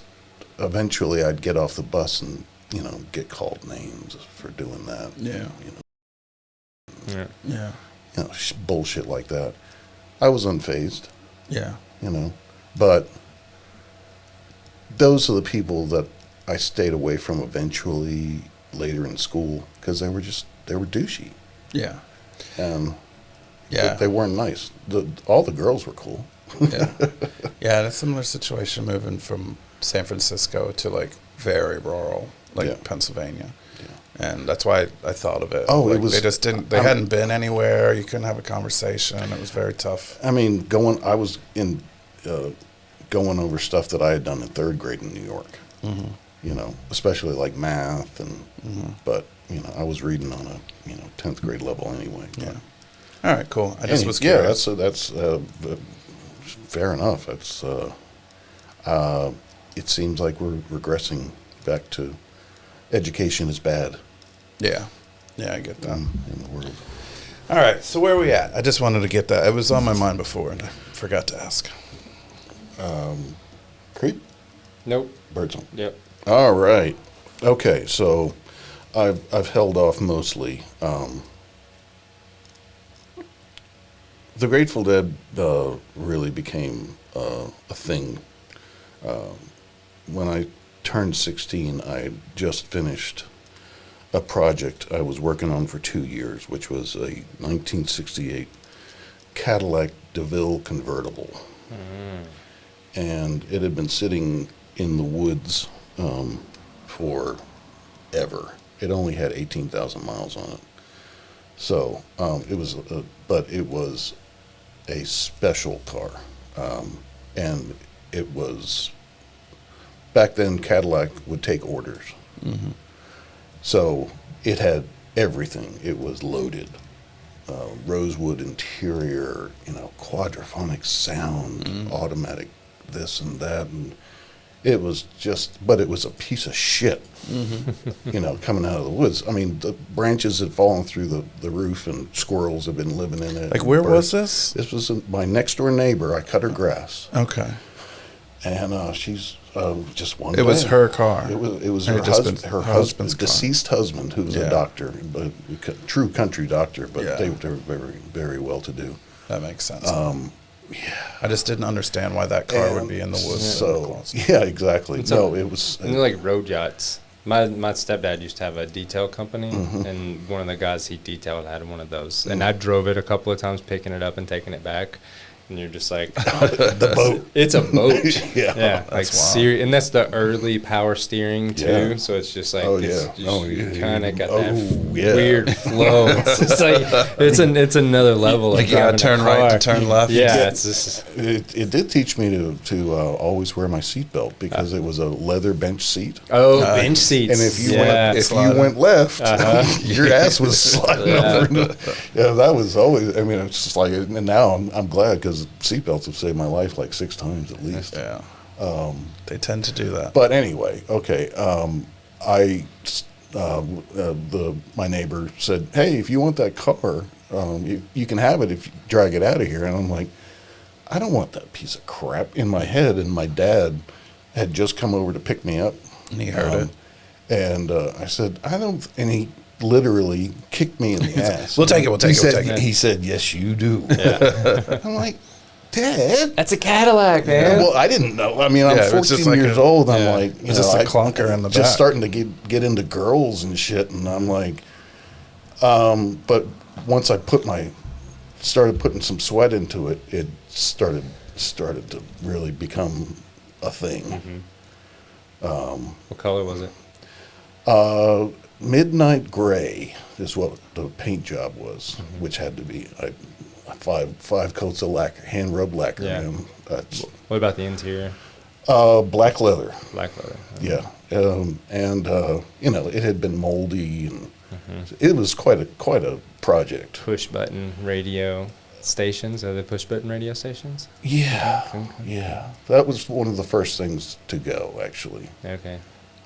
eventually I'd get off the bus and, get called names for doing that. Yeah. Yeah. Yeah. Bullshit like that. I was unfazed, Yeah. but those are the people that I stayed away from eventually later in school because they were douchey. Yeah. And Yeah. they weren't nice. All the girls were cool. Yeah. Yeah, it's a similar situation moving from San Francisco to like very rural, like Yeah. Pennsylvania. Yeah. And that's why I thought of it. Oh, it was- They just didn't. They hadn't been anywhere. You couldn't have a conversation. It was very tough. I mean, I was going over stuff that I had done in third grade in New York. You know, especially like math but you know, I was reading on a 10th grade level anyway. Yeah. All right, cool. I just was curious. Yeah, that's fair enough. That's it seems like we're regressing back to education is bad. Yeah, I get that. In the world. All right, so where are we at? I just wanted to get that. It was on my mind before, and I forgot to ask. Creep? Nope. Birdsong. Yep. All right. Okay, so I've held off mostly. The Grateful Dead really became a thing. When I turned 16, I had just finished a project I was working on for 2 years, which was a 1968 Cadillac DeVille convertible. And it had been sitting in the woods forever. It only had 18,000 miles on it. So it was a special car. And it was, back then Cadillac would take orders. So it had everything. It was loaded. Rosewood interior, quadraphonic sound, automatic this and that, and it was but it was a piece of shit, coming out of the woods. I mean, the branches had fallen through the roof, and squirrels had been living in it. Like, where was this? This was my next door neighbor. I cut her grass. Okay. And she's just one. It was her car. It was It her had just husband, been her her husband, husband's car. deceased husband, who was a doctor, but true country doctor. But Yeah. they were very, very well to do. That makes sense. I just didn't understand why that car would be in the woods. So yeah, exactly. It was. And they're like road yachts. My stepdad used to have a detail company, and one of the guys he detailed had one of those. And I drove it a couple of times, picking it up and taking it back. And you're just like, the boat. It's a boat. Yeah, like wild. and that's the early power steering too. Yeah. So it's just like, you kind of got that yeah. weird flow. It's just like it's another level. Like of you got to driving turn a right car. to turn left. Yeah, it's just It did teach me to always wear my seatbelt, because it was a leather bench seat. bench seats. And if you yeah. went left, your ass was sliding over. That was always. I mean, it's just like. And now I'm glad, because seatbelts have saved my life like 6 times at least. Yeah. They tend to do that. But anyway, okay. My neighbor said, "Hey, if you want that car, you can have it if you drag it out of here." And I'm like, I don't want that piece of crap in my head. And my dad had just come over to pick me up. And he heard it. And I said, I don't. And he literally kicked me in the ass. We'll take it. He said, "Yes, you do." Yeah. I'm like, Dad. That's a Cadillac, man. Well, I didn't know. I mean, I'm Yeah, it was 14 just like years a- old. I'm yeah. like, It's just a clunker in the just back. starting to get into girls and shit. And I'm like, but once I started putting some sweat into it, it started to really become a thing. What color was it? Midnight gray is what the paint job was, which had to be five coats of lacquer, hand rubbed lacquer. Yeah. Man. That's What about the interior? black leather. Black leather. Yeah, and it had been moldy, and it was quite a project. Push button radio stations. Are they push button radio stations? Yeah, Okay. yeah. That was one of the first things to go, actually. Okay.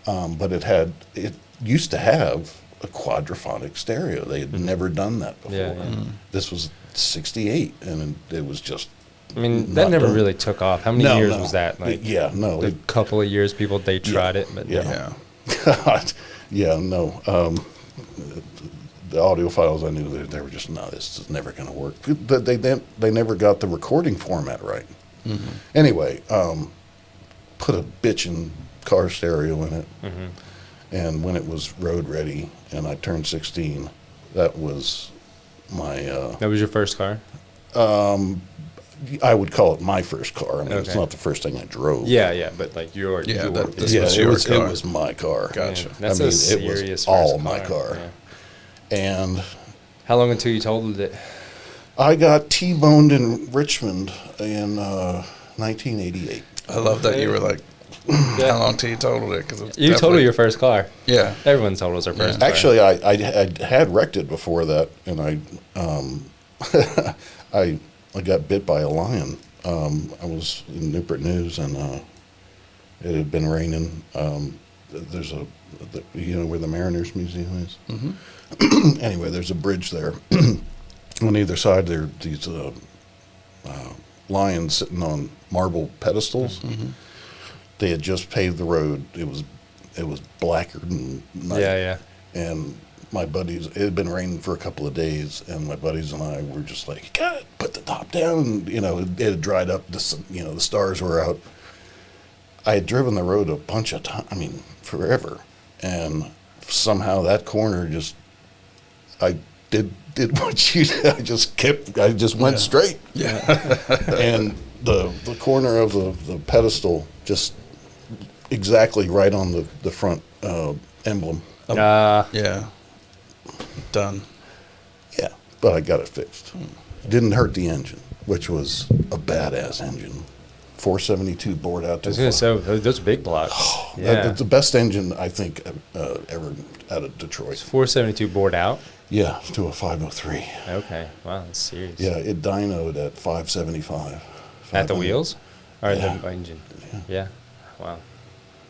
But it used to have a quadraphonic stereo. They had never done that before. Yeah. This was 68, and it was just. I mean, that not never done. really took off. How many No, years no. was that? Like, No. a couple of years they tried it, but Yeah. God, yeah, no. The audiophiles I knew, they were just, no, this is never going to work. They never got the recording format right. Anyway, put a bitchin' car stereo in it, and when it was road ready and I turned 16, that was my. That was your first car? I would call it my first car. I mean, it's Okay. not the first thing I drove. Yeah, but like your this Yeah, was it your was, car. it was my car. Gotcha. That's I mean, a serious it was first all my car. Yeah. And How long until you totaled it? I got T-boned in Richmond in 1988. I love that you were like, how long till you totaled it? Cause it's You totaled definitely- your first car. Yeah. Everyone totals their first car. Actually, I had wrecked it before that, and I got bit by a lion. I was in Newport News, and it had been raining. There's you know where the Mariners Museum is? Mm-hmm. Anyway, there's a bridge there. On either side, there are these lions sitting on marble pedestals. Mm-hmm. They had just paved the road. It was blacker than night. Yeah. And my buddies, it had been raining for a couple of days, and my buddies and I were just like, God, put the top down. And, you know, it had dried up. The stars were out. I had driven the road a bunch of times, I mean, forever. And somehow that corner just, I did what you did. I just went straight. Yeah. And the corner of the pedestal just exactly right on the front emblem. Yeah. Done. Yeah, but I got it fixed. Didn't hurt the engine, which was a badass engine. 472 bored out I to was going to say, those are big blocks. That's the best engine I think ever out of Detroit. 472 bored out? Yeah, to a 503. Okay. Wow, that's serious. Yeah, it dynoed at 575. At the 500. wheels? Or Yeah. the engine? Yeah. Wow.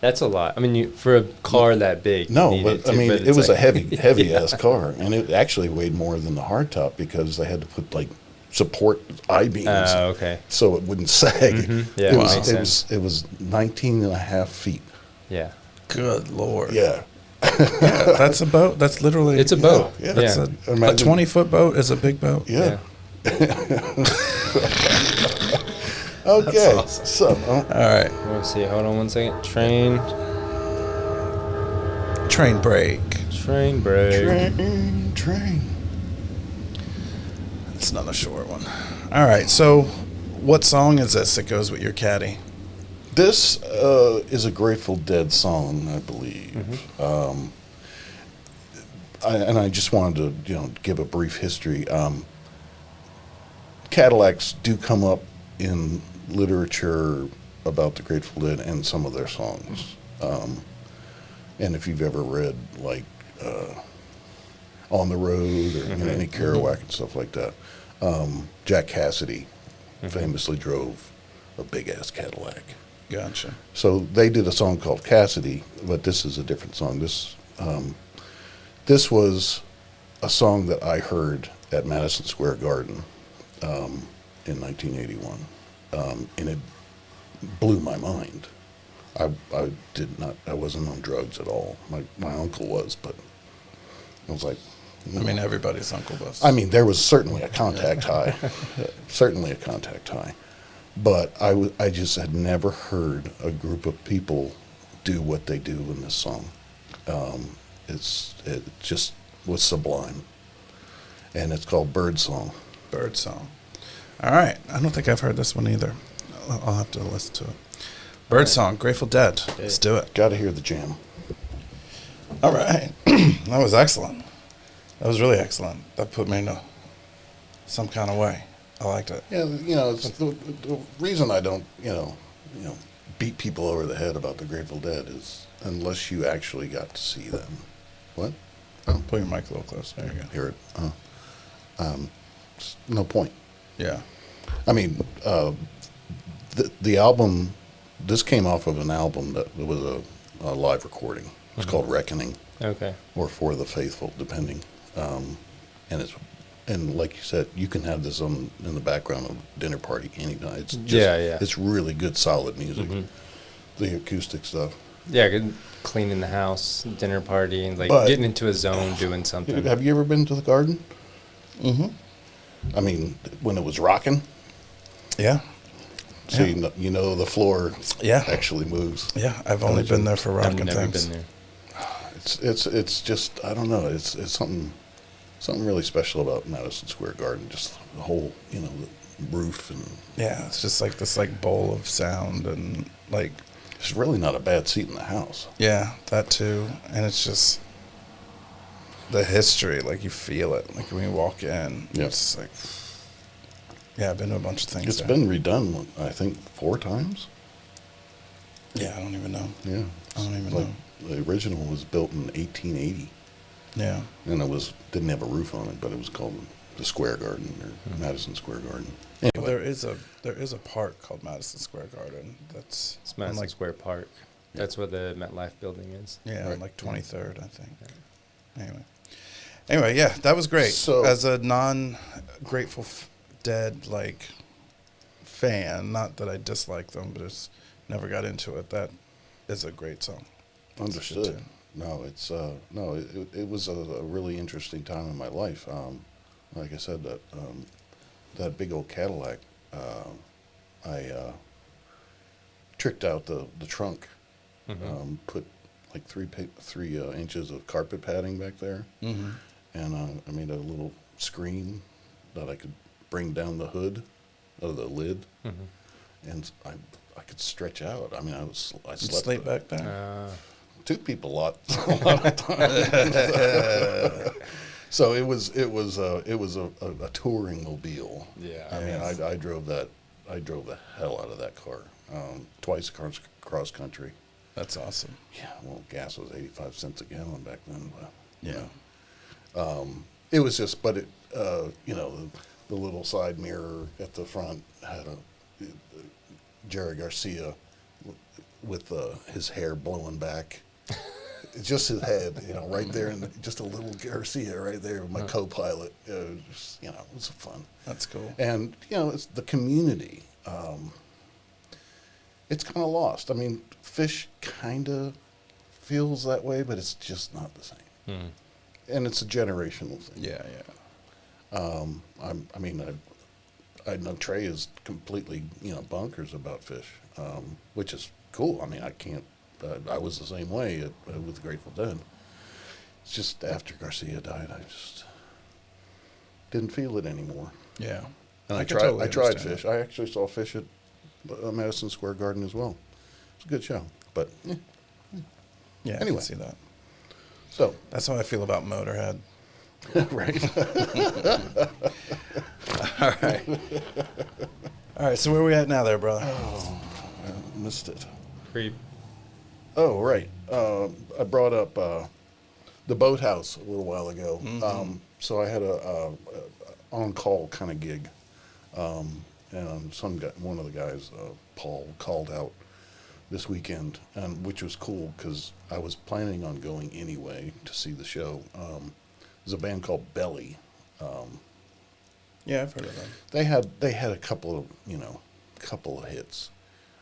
That's a lot. I mean, for a car that big. No, you need but I mean, but it it's was like- a heavy ass car, and it actually weighed more than the hardtop because they had to put like support I-beams. Okay. So it wouldn't sag. Yeah, it wow. was Makes sense. it was 19 and a half feet. Yeah. Good Lord. Yeah. Yeah, that's a boat. That's literally. It's a boat. yeah. That's Yeah. a Imagine- 20-foot boat is a big boat. Yeah. Okay. awesome. So, All right. Let's see. Hold on one second. Train Train break. brake. train. It's another short one. All right. So, what song is this that goes with your caddy? This is a Grateful Dead song, I believe. I just wanted to, give a brief history. Cadillacs do come up in literature about the Grateful Dead and some of their songs. And if you've ever read, like, On the Road or any Kerouac and stuff like that, Jack Cassidy famously drove a big-ass Cadillac. Gotcha. So they did a song called Cassidy, but this is a different song. This was a song that I heard at Madison Square Garden in 1981, and it blew my mind. I wasn't on drugs at all. My uncle was, but I was like, I mean, everybody's uncle was. I mean, there was certainly a contact high, certainly a contact high, but I just had never heard a group of people do what they do in this song. It just was sublime, and it's called Bird Song. Bird song. All right. I don't think I've heard this one either. I'll have to listen to it. Bird song, Grateful Dead. Let's do it. Got to hear the jam. All right. That was excellent. That was really excellent. That put me in some kind of way. I liked it. Yeah, it's the reason I don't, beat people over the head about the Grateful Dead is unless you actually got to see them. What? Oh, Put your mic a little closer. There you go. hear it. No point. Yeah. I mean, the album, this came off of an album that was a live recording. It's called Reckoning, Okay. or For the Faithful, depending. And like you said, you can have this in the background of a dinner party anytime. It's just, Yeah. It's really good, solid music. The acoustic stuff. Yeah, good cleaning the house, dinner party, and like But- getting into a zone, doing something. Have you ever been to the Garden? Mm-hmm. I mean, when it was rocking, Yeah. so Yeah. you know the floor Yeah. actually moves. Yeah. I've only been there for I've rocking never things. been there. It's just, I don't know. It's something really special about Madison Square Garden. Just the whole, roof, and Yeah, it's just like this like bowl of sound and like it's really not a bad seat in the house. yeah, that too. And it's just the history, like you feel it, like when you walk in. Yeah. It's just like yeah, I've been to a bunch of things. It's there. been redone, I think, 4 times. Yeah, I don't even know. Yeah, I don't even like, know. The original was built in 1880, Yeah. and it didn't have a roof on it, but it was called the Square Garden or Madison Square Garden. Anyway, There is a park called Madison Square Garden. That's It's Madison on like Square Park. That's where the MetLife building is. yeah, Right. on like 23rd, I think. Anyway, yeah, that was great. So- as a non-Grateful Dead like fan, not that I dislike them, but just never got into it. That is a great song. It's a good understood. tune. No, it's it was a really interesting time in my life. Like I said, that big old Cadillac, I tricked out the trunk, put like 3 inches of carpet padding back there, Mm-hmm. and I made a little screen that I could bring down the hood of the lid, and I could stretch out. I mean, I slept Sleep back there. Took people a lot of time. So it was a touring mobile. Yeah. I mean, I drove the hell out of that car, twice cross country. That's awesome. Yeah, well, gas was 85 cents a gallon back then. But, Yeah. it was just, but it, the little side mirror at the front had a Jerry Garcia with his hair blowing back. Just his head, right there, and just a little Garcia right there, my co-pilot. It was just, it was fun. That's cool. And, it's the community. It's kind of lost. I mean, Fish kind of feels that way, but it's just not the same. And it's a generational thing. Yeah, yeah. I know Trey is completely, bonkers about Fish, which is cool. I mean, I was the same way with Grateful Dead. It's just after Garcia died, I just didn't feel it anymore. Yeah. And I can tried. totally I tried understand Fish. I actually saw Fish at Madison Square Garden as well. It's a good show, but Yeah, Anyway. I can see that. so That's how I feel about Motorhead. right. All right. All right, so where we at now there, brother? I missed it. Creep. Oh, right. I brought up the boathouse a little while ago. So I had a on-call kind of gig, and one of the guys, Paul, called out this weekend, which was cool because I was planning on going anyway to see the show. There's a band called Belly. Yeah, I've heard of them. They had a couple of hits.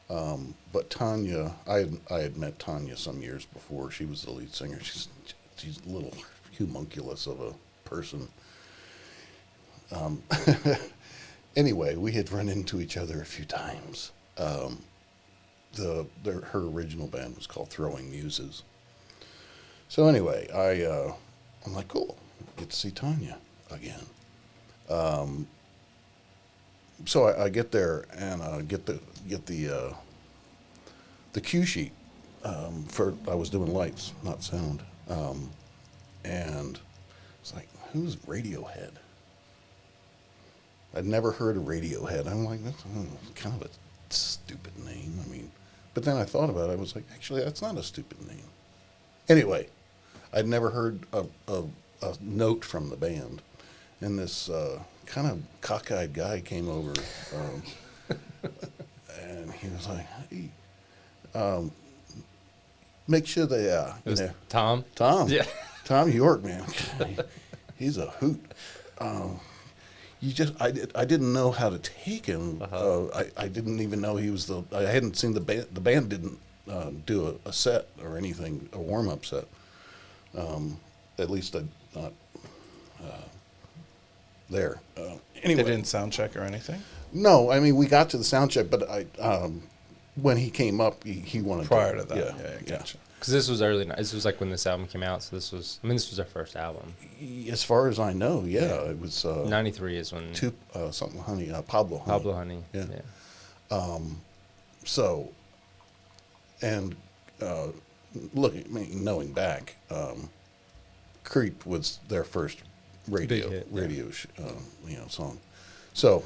But Tanya, I had met Tanya some years before. She was the lead singer. She's a little homunculus of a person. Anyway, we had run into each other a few times. Her original band was called Throwing Muses. So anyway, I'm like, cool, get to see Tanya again. So I get there and get the cue sheet for I was doing lights, not sound, and it's like, who's Radiohead? I'd never heard of Radiohead. I'm like, that's kind of a stupid name. I mean, but then I thought about it. I was like, actually, that's not a stupid name. Anyway, I'd never heard a note from the band, and this kind of cockeyed guy came over, and he was like, hey, make sure they, It was Tom. Tom. Yeah. Tom York, man. He's a hoot. I didn't know how to take him. I didn't even know he was I hadn't seen the band. The band didn't do a set or anything, a warm-up set. At least not there. Anyway. They didn't sound check or anything? No, I mean, we got to the sound check, but when he came up, he wanted Prior to that. Yeah, Gotcha. Because this was early. This was like when this album came out. So this was our first album. As far as I know, yeah, it was 93 is when something honey, Pablo Honey. Pablo Honey. Yeah. Yeah. So, and knowing back, "Creep" was their first Big hit, song. So,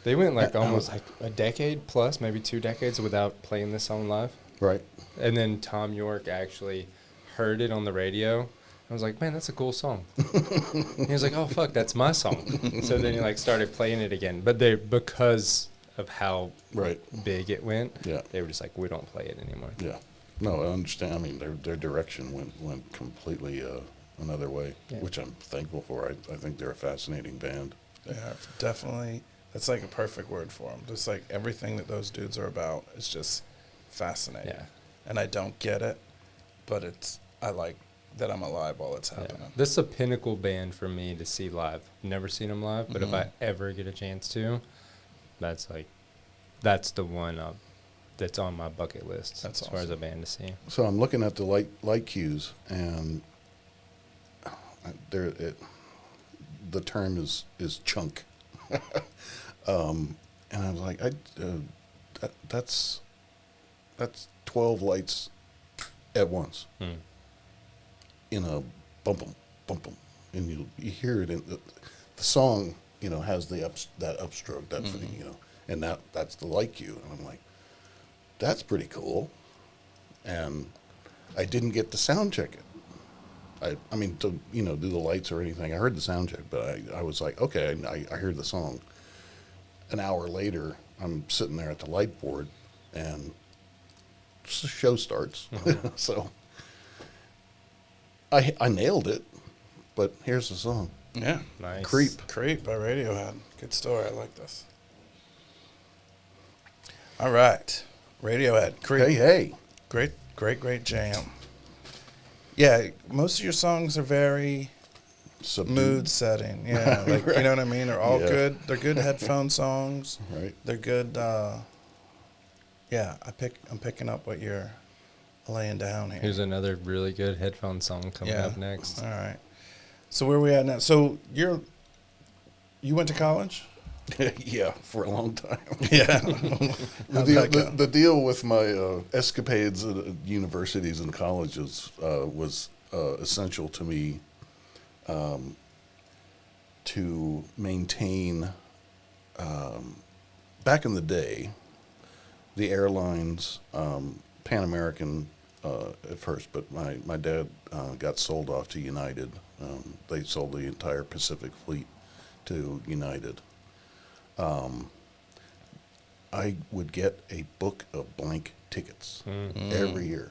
They went like almost like a decade plus, maybe 2 decades without playing this song live. right, And then Tom York actually heard it on the radio. I was like, man, that's a cool song. He was like, oh, fuck, that's my song. So then he like started playing it again. But because of how right, big it went, yeah, they were just like, we don't play it anymore. yeah. No, I understand. I mean, their direction went completely another way, Yeah. which I'm thankful for. I think they're a fascinating band. Yeah, definitely. That's like a perfect word for them. Just like everything that those dudes are about is just fascinating. Yeah. And I don't get it, but I like that I'm alive while it's happening. Yeah. This is a pinnacle band for me to see live. Never seen them live, but if I Mm-hmm. ever get a chance to, that's the one that's on my bucket list That's as far as a awesome. band to see. So I'm looking at the light cues, and the term is chunk, and I was like, that's 12 lights at once Hmm. in a bump bum, and you hear it in the song. Has that upstroke, that thing, and that's the light cue, and I'm like, that's pretty cool, and I didn't get to sound check it. I mean, to do the lights or anything. I heard the sound check, but I was like, okay, I heard the song. An hour later, I'm sitting there at the light board, and the show starts. So I nailed it, but here's the song. Yeah. Nice. Creep by Radiohead. Good story. I like this. All right. Radiohead. Creep. Hey. Great jam. Yeah, most of your songs are very Subdued. mood setting. Yeah, like Right. you know what I mean? They're all Yeah. good. They're good headphone songs. Right. They're good yeah, I'm picking up what you're laying down here. Here's another really good headphone song coming Yeah. up next. All right. So where are we at now? So you went to college? Yeah, for a long time. Yeah. The deal with my escapades at universities and colleges was essential to me to maintain. Back in the day, the airlines, Pan American at first, but my dad got sold off to United. They sold the entire Pacific fleet to United. I would get a book of blank tickets every year.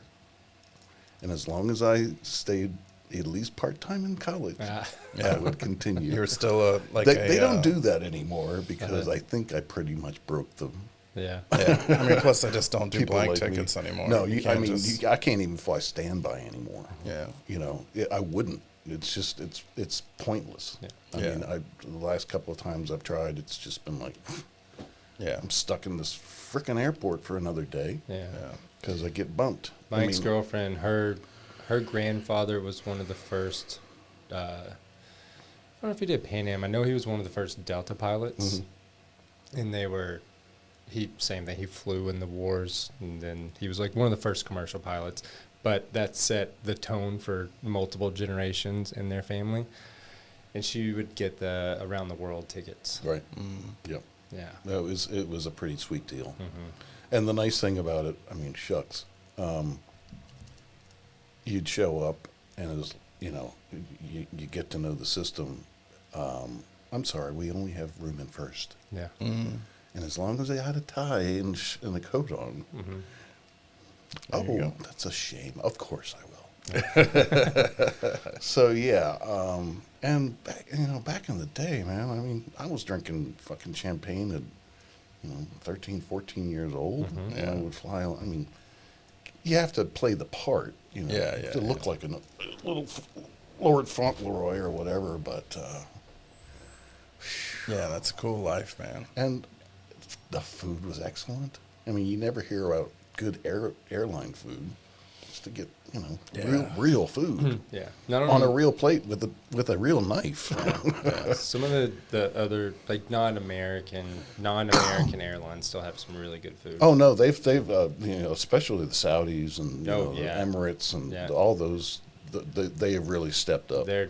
And as long as I stayed at least part-time in college, I would continue. You're still They don't do that anymore because I think I pretty much broke them. Yeah. Yeah. I mean, plus I just don't do People blank like me. tickets anymore. No, You I can't mean, just- I can't even fly standby anymore. Yeah. I wouldn't. It's just, it's pointless. Yeah. I Yeah. mean, the last couple of times I've tried, it's just been like, Yeah. I'm stuck in this frickin' airport for another day Yeah. Yeah. because I get bumped. My ex-girlfriend, her grandfather was one of the first, I don't know if he did Pan Am. I know he was one of the first Delta pilots. And same thing, he flew in the wars, and then he was like one of the first commercial pilots. But that set the tone for multiple generations in their family. And she would get the around the world tickets. Right. Yep. Yeah. No, it was a pretty sweet deal. Mm-hmm. And the nice thing about it, I mean, shucks, you'd show up and it was, you get to know the system. I'm sorry, we only have room in first. Yeah. And as long as they had a tie and a coat on, Mm-hmm. There you go. that's a shame. Of course I will. So yeah, and back in the day, man, I mean, I was drinking fucking champagne at 13, 14 years old, and I would fly. I mean, you have to play the part, Yeah, you have yeah, to look like a little Lord Fauntleroy or whatever, but Yeah, that's a cool life, man. and the food was excellent. I mean, you never hear about good airline food. just to get, Yeah. real food Yeah. Not on a only real plate with a real knife. some of the other like non-American airlines still have some really good food. Oh no, they've especially the Saudis and Oh, the yeah. Emirates and Yeah. all those. They have really stepped up. They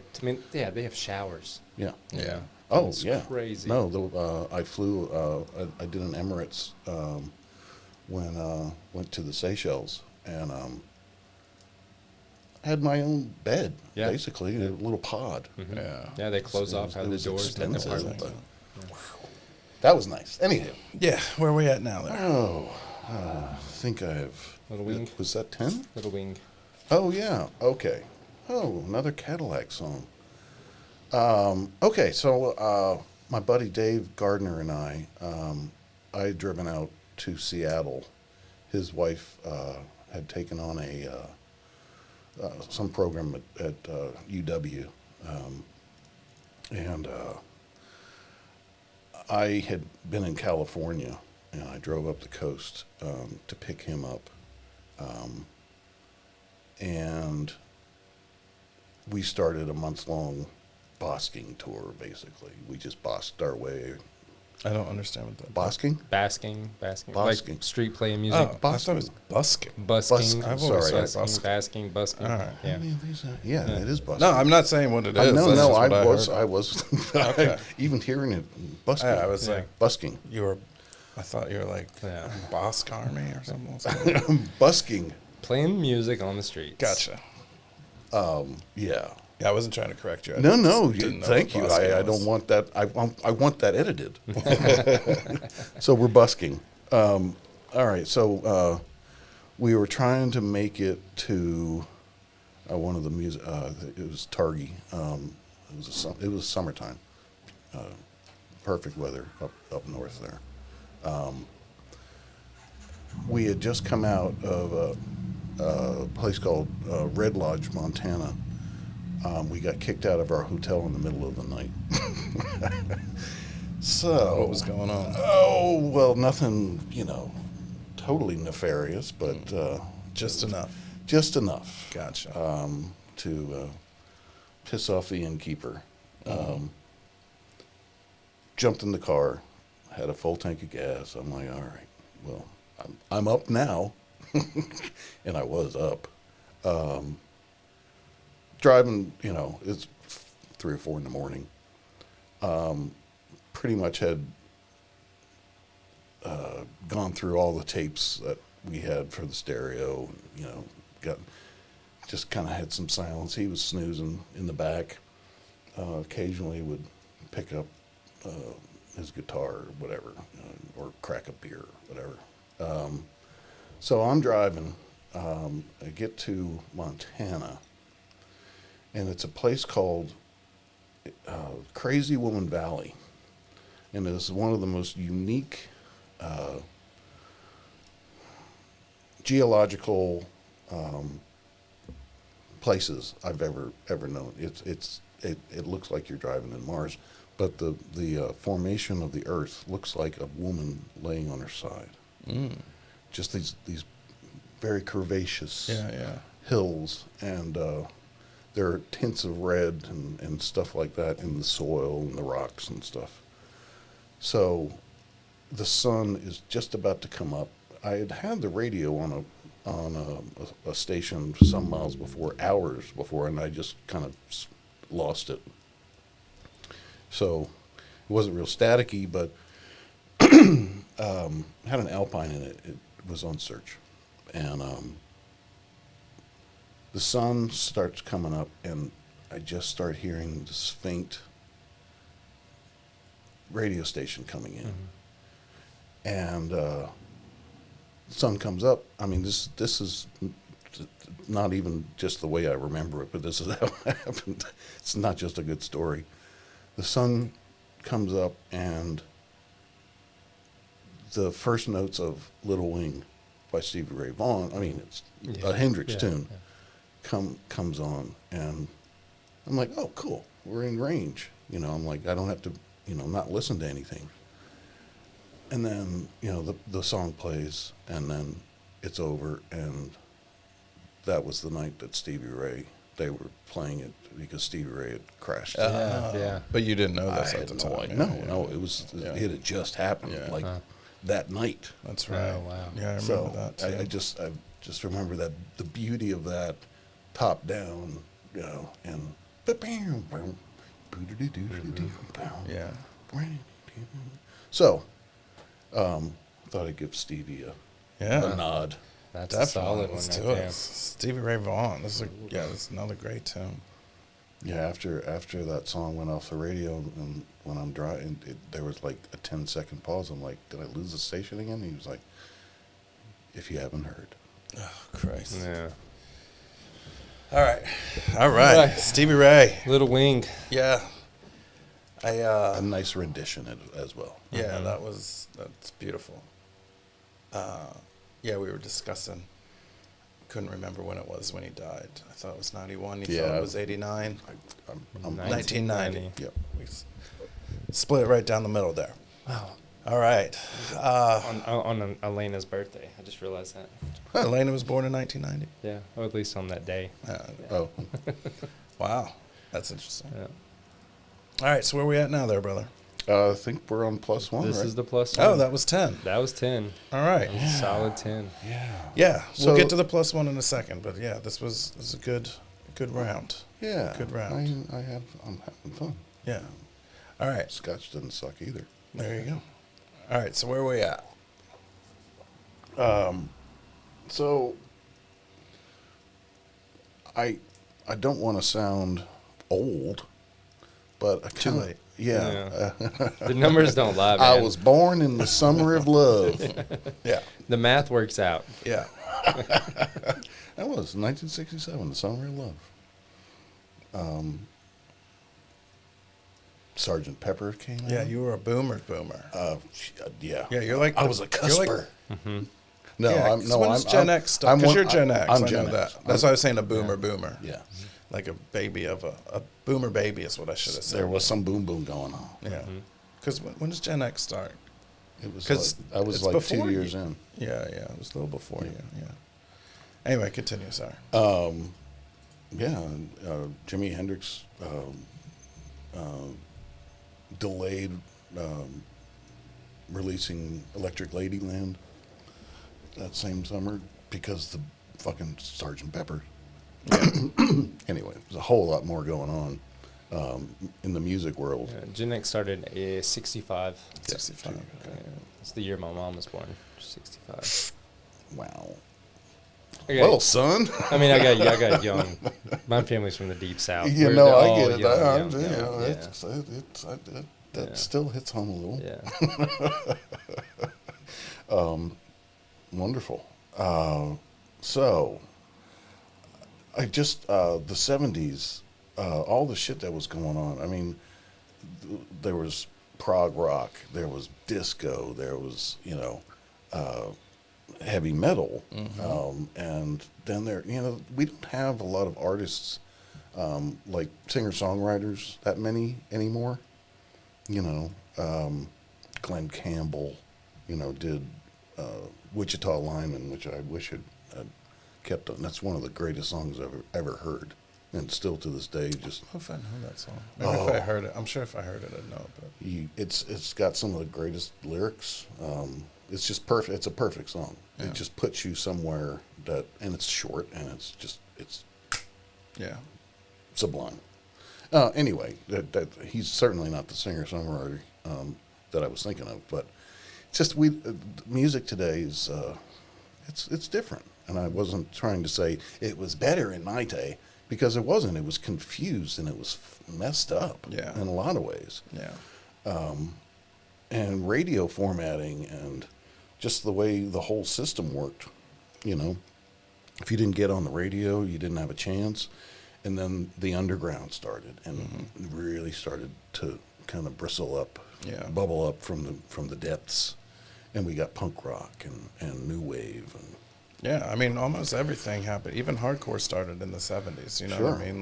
have showers. Yeah. Yeah. Oh It's yeah. crazy. No, I flew. I did an Emirates when went to the Seychelles and had my own bed, Yeah. basically a little pod. Yeah. Yeah, they close It off was- how it the was doors and the expensive, apartment. but that was nice. Anyhow, Yeah. Where are we at now there? I think I have. Little wing. Was that 10? Little wing. Oh yeah. Okay. Oh, another Cadillac song. Okay, so my buddy Dave Gardner and I had driven out to Seattle. His wife had taken on some program at UW, and I had been in California, and I drove up the coast to pick him up, and we started a month-long bosking tour. Basically, we just bosked our way. I don't understand what that. Bosking? Basking. Basking. Like street play music. Oh, I thought it was busking. Busking. I've always Sorry. said busking. Basking. Busking. All right. Yeah. Yeah, it is busking. No, I'm not saying what it is. No, That's no, just what I heard. was. Okay. Even hearing it, busking. Yeah, I was Yeah. like, busking. you were. I thought you were like Yeah. Bossk Army or something. Busking. Playing music on the streets. Gotcha. Yeah. Yeah, I wasn't trying to correct you. I No, just no. didn't know Thank what you. busking I was. don't want that. I want that edited. So we're busking. All right. So we were trying to make it to one of the music. It was Targhee. It was summertime. Perfect weather up north there. We had just come out of a place called Red Lodge, Montana. We got kicked out of our hotel in the middle of the night. So What was going on? Oh well, nothing, totally nefarious, but Just enough. just enough Gotcha. to piss off the innkeeper. Jumped in the car, had a full tank of gas. I'm like, all right, well, I'm up now, and I was up. Driving, it's 3 or 4 in the morning. Pretty much had gone through all the tapes that we had for the stereo. Just kind of had some silence. He was snoozing in the back. Occasionally would pick up his guitar or whatever, or crack a beer, whatever. So I'm driving. I get to Montana, and it's a place called Crazy Woman Valley. And it's one of the most unique geological places I've ever known. It looks like you're driving in Mars, but the formation of the Earth looks like a woman laying on her side. Just these very curvaceous Yeah. hills, and there are tints of red and stuff like that in the soil and the rocks and stuff. So the sun is just about to come up. I had the radio on a station some miles before, hours before, and I just kind of lost it. So it wasn't real staticky, but had an Alpine in it. It was on search, and the sun starts coming up, and I just start hearing this faint radio station coming in. And the sun comes up. I mean, this is not even just the way I remember it, but this is how it happened. It's not just a good story. The sun comes up, and the first notes of Little Wing by Stevie Ray Vaughan, I mean, it's a Hendrix tune, comes on, and I'm like, oh, cool, we're in range. I'm like, I don't have to, not listen to anything. And then, the song plays, and then it's over, and that was the night that Stevie Ray, they were playing it because Stevie Ray had crashed. Yeah. But you didn't know I this at had the no time. idea. Yeah, No, it was, Yeah. it had just happened, Yeah. like that night. That's right. Oh, wow. Yeah, I remember So that too. I just remember that the beauty of that top down, you know, and Yeah. So, thought I'd give Stevie Yeah. a nod. That's a Definitely. solid one Let's right do it. there. Stevie Ray Vaughan. This is another great tune. Yeah, after that song went off the radio, and when I'm driving, there was like a 10-second pause. I'm like, did I lose the station again? He was like, if you haven't heard. Oh, Christ. Yeah. All right. Stevie Ray. Little Wing. Yeah. A nice rendition as well. Yeah, that's beautiful. Yeah, we were discussing. Couldn't remember when it was when he died. I thought it was 91. You thought it was 89. I'm 1990. Yep. We split it right down the middle there. Wow. All right. On Elena's birthday. I just realized that. Elena was born in 1990. Yeah. Or at least on that day. Oh, Wow, that's interesting. Yeah. All right, so where we at now, there, brother? I think we're on +1, This right? is the plus Oh, one. that was 10. That was 10. All right. Solid 10. Yeah. Yeah, So- we'll get to the +1 in a second, but yeah, this was a good round. Yeah. Good round. I'm having fun. Yeah. All right, Scotch doesn't suck either. there you go. All right, so where are we at? So I don't want to sound old, but I Too kinda, late. Yeah. The numbers don't lie, man. I was born in the summer of love. Yeah, The math works out. yeah. That was 1967, the summer of love. Sergeant Pepper came out. Yeah, you were a boomer. Yeah. Yeah, you're like I was a cusper. No, yeah, I'm no. when's I'm Gen I'm- X stuff? I'm Because one- you're Gen X. I'm I Gen know X. that. That's why I was saying a boomer. Yeah. Like a baby of a boomer baby is what I should have said. There was some boom boom going on. Yeah. Because when does Gen X start? It was 'Cause like, I was it's like before 2 you. years in. Yeah, it was a little before you. Yeah. Anyway, continue. Sorry. Yeah, Jimi Hendrix delayed releasing Electric Ladyland that same summer because the fucking Sgt. Pepper. Anyway, there's a whole lot more going on in the music world. Gen X started in 65. 65. Yeah, it's the year my mom was born. 65. Wow. Okay. Well, son. I mean, I got young. My family's from the deep south. You We're- know, they're I all get it. young, That Yeah. still hits home a little. Yeah. Wonderful. So, I just the 70s, all the shit that was going on. I mean, there was prog rock, there was disco, there was heavy metal, and then we don't have a lot of artists like singer songwriters that many anymore. Glenn Campbell, did Wichita Lineman, which I wish had kept on. That's one of the greatest songs I've ever heard, and still to this day, just I don't know if I know that song. Maybe if I heard it, I'm sure if I heard it, I'd know it. But it's got some of the greatest lyrics. It's just perfect. It's a perfect song. Yeah. It just puts you somewhere and it's short, and it's yeah, sublime. Anyway, that he's certainly not the singer songwriter that I was thinking of, but it's just music today is it's different, and I wasn't trying to say it was better in my day, because it wasn't. It was confused and it was messed up Yeah. in a lot of ways. yeah, And radio formatting and just the way the whole system worked, if you didn't get on the radio, you didn't have a chance. And then the underground started and really started to kind of bristle up, Yeah. bubble up from the depths. And we got punk rock and new wave. And yeah. I mean, almost everything happened. Even hardcore started in the 70s. You know what I Sure. mean?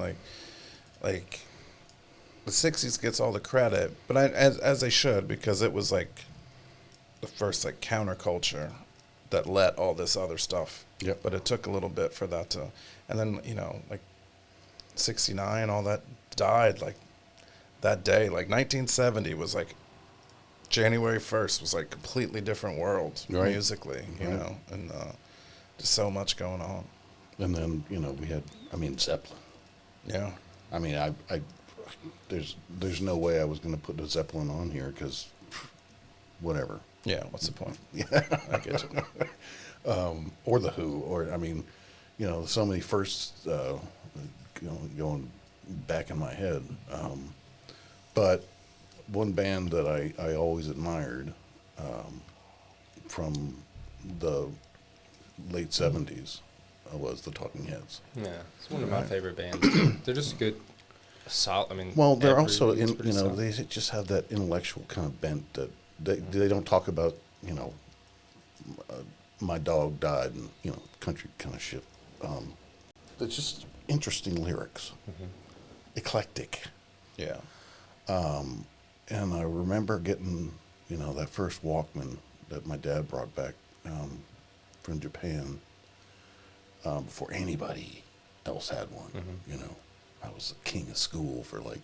Like the 60s gets all the credit, but as they should, because it was like the first like counterculture that let all this other stuff. Yep. But it took a little bit for that to, and then, like 69, all that died like that day. Like 1970 was like, January 1st was like completely different world Right. musically, Right. and just so much going on. And then, we had, Zeppelin. Yeah. There's no way I was going to put the Zeppelin on here because whatever. Yeah, what's the point? Yeah. I get you. Or the Who, or so many firsts going back in my head. But one band that I always admired from the late '70s was the Talking Heads. Yeah, it's one of my Right. favorite bands. Too. They're just good, solid. Well, they're also everything's pretty solid. they just have that intellectual kind of bent that they don't talk about my dog died and country kind of shit. It's just interesting lyrics, eclectic. Yeah. And I remember getting that first Walkman that my dad brought back from Japan before anybody else had one. I was the king of school for like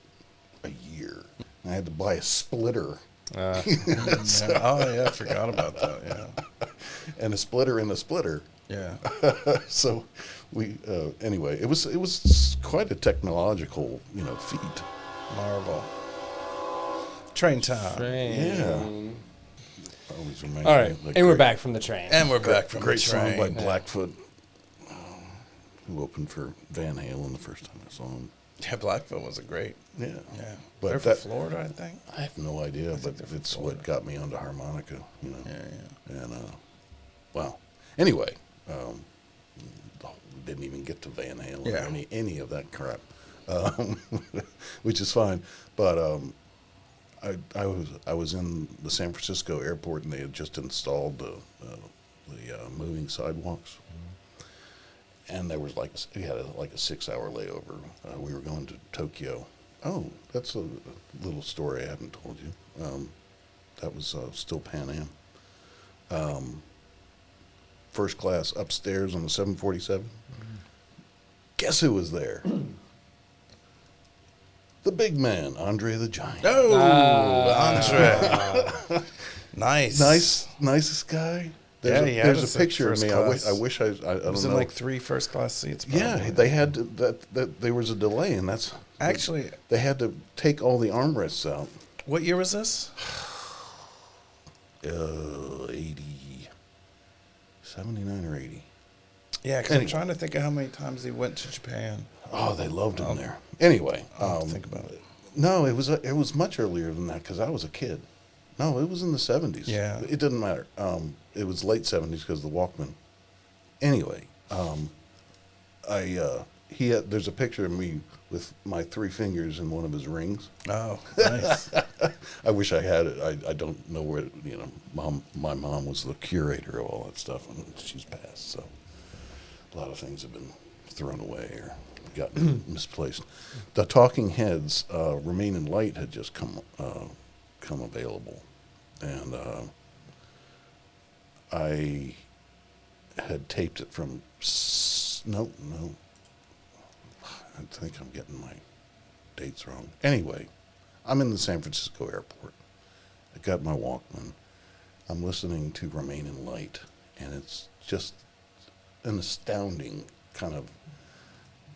a year. I had to buy a splitter. Uh, Oh yeah, I forgot about that. Yeah. And a splitter in a splitter. Yeah. So we anyway, it was quite a technological feat. Marvel. Train time. train. Yeah. Always reminds All me right, of the and we're great- back from the train. And we're back from Great the song train. by Blackfoot, who opened for Van Halen the first time I saw him. Yeah, Blackfoot was a great. Yeah, Yeah. But They're from that- Florida, I think. I have no idea, think but they're from it's Florida. what got me onto harmonica. Yeah, yeah. And well, anyway, we didn't even get to Van Halen Yeah. or any of that crap, which is fine. But I was in the San Francisco airport and they had just installed the moving sidewalks, and there was we had a 6-hour layover. We were going to Tokyo. Oh, that's a little story I haven't told you. That was still Pan Am. First class upstairs on the 747. Guess who was there? The big man, Andre the Giant. Oh, Ah. Andre. Nice. Nicest guy. Yeah, he had There's us a at picture of first me. class. I wish I It don't was in know. like 3 first class seats. Yeah, probably. they had to, that there was a delay, and that's Actually, they had to take all the armrests out. what year was this? 79 or 80. Yeah, because Anyway. I'm trying to think of how many times he went to Japan. Oh, they loved him there. Anyway, I'll think about it. no, it was much earlier than that because I was a kid. No, it was in the 70s. Yeah. It didn't matter. It was late 70s because of the Walkman. Anyway, there's a picture of me with my 3 fingers in one of his rings. Oh, nice. I wish I had it. I don't know where, my mom was the curator of all that stuff, and she's passed, so a lot of things have been thrown away or gotten misplaced. The Talking Heads, Remain in Light had just come available, and I had taped it from, no, I think I'm getting my dates wrong. Anyway, I'm in the San Francisco airport. I got my Walkman. I'm listening to Remain in Light, and it's just an astounding kind of,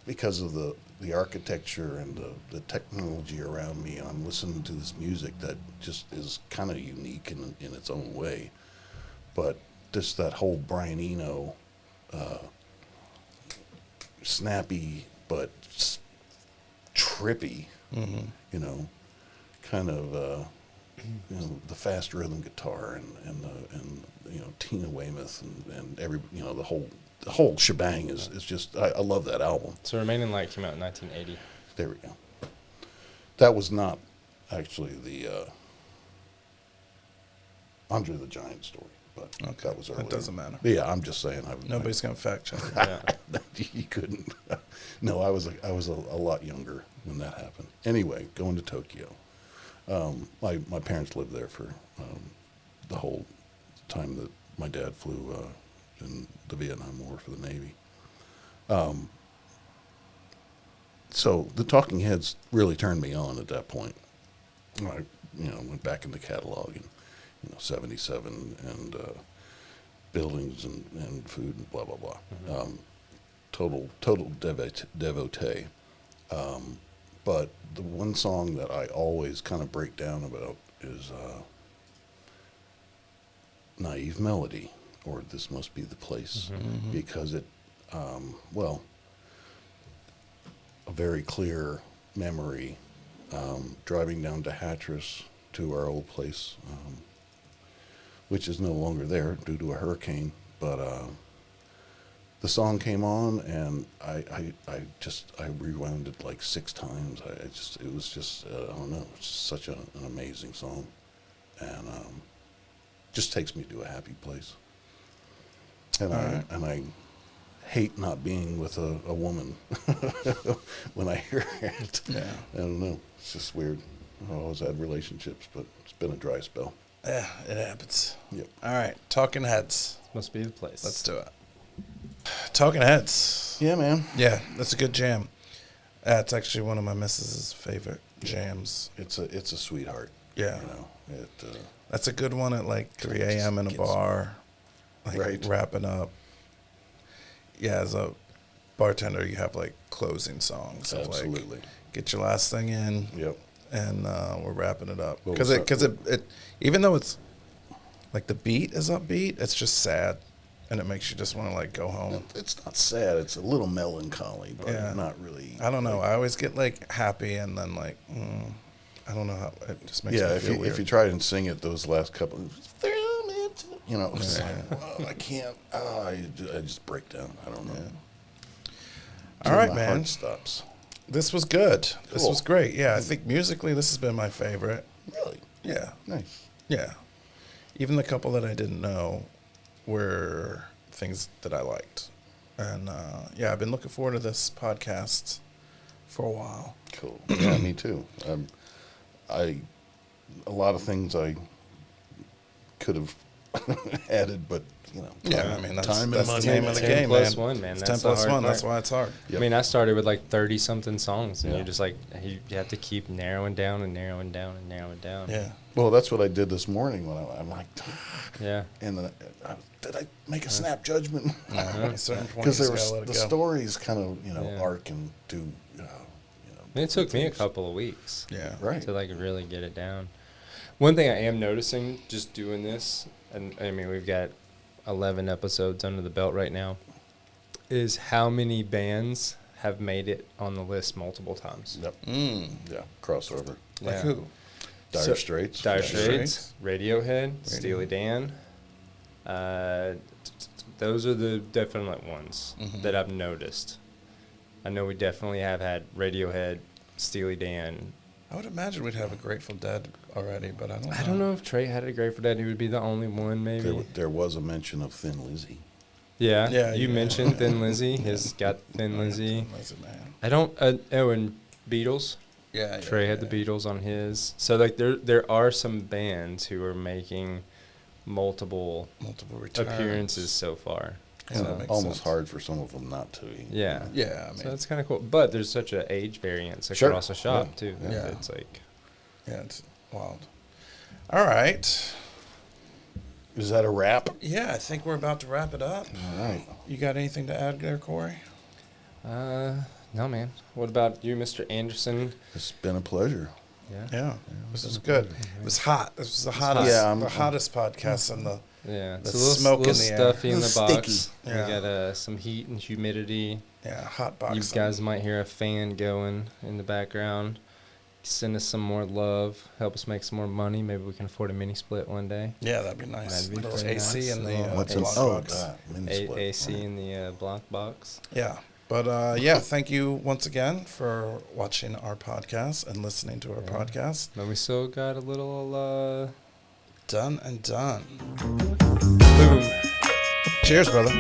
because of the architecture and the technology around me. I'm listening to this music that just is kind of unique in its own way. But just that whole Brian Eno, snappy but trippy, kind of the fast rhythm guitar and Tina Weymouth and every the whole shebang is just I love that album. So Remain in Light came out in 1980. There we go. That was not actually the Andre the Giant story, but Okay, that was earlier. that doesn't matter. Yeah, I'm just saying. Nobody's going to fact check it. Yeah. You couldn't. No, I was a lot younger when that happened. Anyway, going to Tokyo. My parents lived there for the whole time that my dad flew in the Vietnam War for the Navy. So the Talking Heads really turned me on at that point. I, went back in the catalog and, 77 and buildings and food and blah, blah, blah. Mm-hmm. Total devotee. But the one song that I always kind of break down about is Naive Melody, or This Must Be the Place, Mm-hmm. because it, a very clear memory, driving down to Hatteras to our old place, which is no longer there due to a hurricane, but the song came on, and I rewound it like 6 times. It was just, I don't know, it's just such an amazing song, and just takes me to a happy place. And I hate not being with a woman when I hear it. Yeah. I don't know, it's just weird. I always had relationships, but it's been a dry spell. Yeah, it happens. Yep. All right, Talking Heads. Must be the place. Let's do it. Talking Heads. Yeah, man. Yeah, that's a good jam. That's actually one of my missus's favorite jams. It's a sweetheart. Yeah. It. That's a good one at like 3 a.m. in a Gets- bar, like Right. wrapping up. Yeah, as a bartender, you have like closing songs. Of Absolutely. Like, get your last thing in, Yep. and we're wrapping it up. What Because was it, even though it's like the beat is upbeat, it's just sad, and it makes you just want to like go home. It's not sad. It's a little melancholy, but Yeah. not really. I don't know. like- I always get like happy, and then like I don't know how it just makes me if feel weird. if you try and sing it those last couple, it's like, I can't. I just break down. I don't know. All Till right, my man. heart stops. This was good. This Cool. was great. Yeah, I think musically this has been my favorite. Really Yeah, nice. yeah. Even the couple that I didn't know were things that I liked, and yeah, I've been looking forward to this podcast for a while. Cool. Yeah, me too. A lot of things I could have added, but Yeah, I mean that's time the and money. name of the 10 game, plus man. 1, man. It's That's 10 the plus hard 1. That's part. why it's hard. Yep. I mean, I started with like 30 something songs, and Yeah. you're just like, you have to keep narrowing down and narrowing down and narrowing down. Yeah. Well, that's what I did this morning when I'm like, Yeah. and then did I make a snap judgment? At a certain point, Because you there just was gotta let the it go. stories kind of Yeah. arc and do. I mean, it took me a couple of weeks Yeah. Right. to like really get it down. One thing I am noticing just doing this, and I mean, we've got 11 episodes under the belt right now, is how many bands have made it on the list multiple times. Yep. Yeah. Crossover. Like Yeah. who? Dire Straits. Dire Straits. Straits, Radiohead, Steely Dan. Those are the definite ones Mhm. that I've noticed. I know we definitely have had Radiohead, Steely Dan. I would imagine we'd have a Grateful Dead already, but I don't know. I don't know if Trey had a Grateful Dead. He would be the only one, maybe. There was a mention of Thin Lizzy. Yeah, Yeah, you yeah. mentioned Thin Lizzy. He's got Thin Lizzy. Lizzy, man. I don't. And Beatles. Yeah, Trey had the Beatles on his. So like there are some bands who are making multiple multiple appearances so far. Yeah, that makes Almost sense. hard for some of them not to. Yeah. Yeah, I mean, So that's kind of cool. But there's such an age variance Sure. across the shop Yeah. too. Yeah. It's like yeah, it's wild. All right. Is that a wrap? Yeah, I think we're about to wrap it up. All right. You got anything to add there, Corey? no man. What about you, Mr. Anderson? It's been a pleasure. Yeah. Yeah, this was good. It was hot. This was the hottest, Yeah, the hottest podcast in the. Yeah. The It's a little, smoke little in the air. stuffy in the Little box. sticky. Yeah. We got some heat and humidity. Yeah, hot box. You guys might hear a fan going in the background. Send us some more love. Help us make some more money. Maybe we can afford a mini split one day. Yeah, that'd be nice. That'd be Little pretty AC nice. in the Little What's AC. in? Blanc Oh box. God, mini split. AC in the Blanc box. Yeah. But yeah, thank you once again for watching our podcast and listening to our podcast. But we still got a little Done and done. boom. Cheers, brother.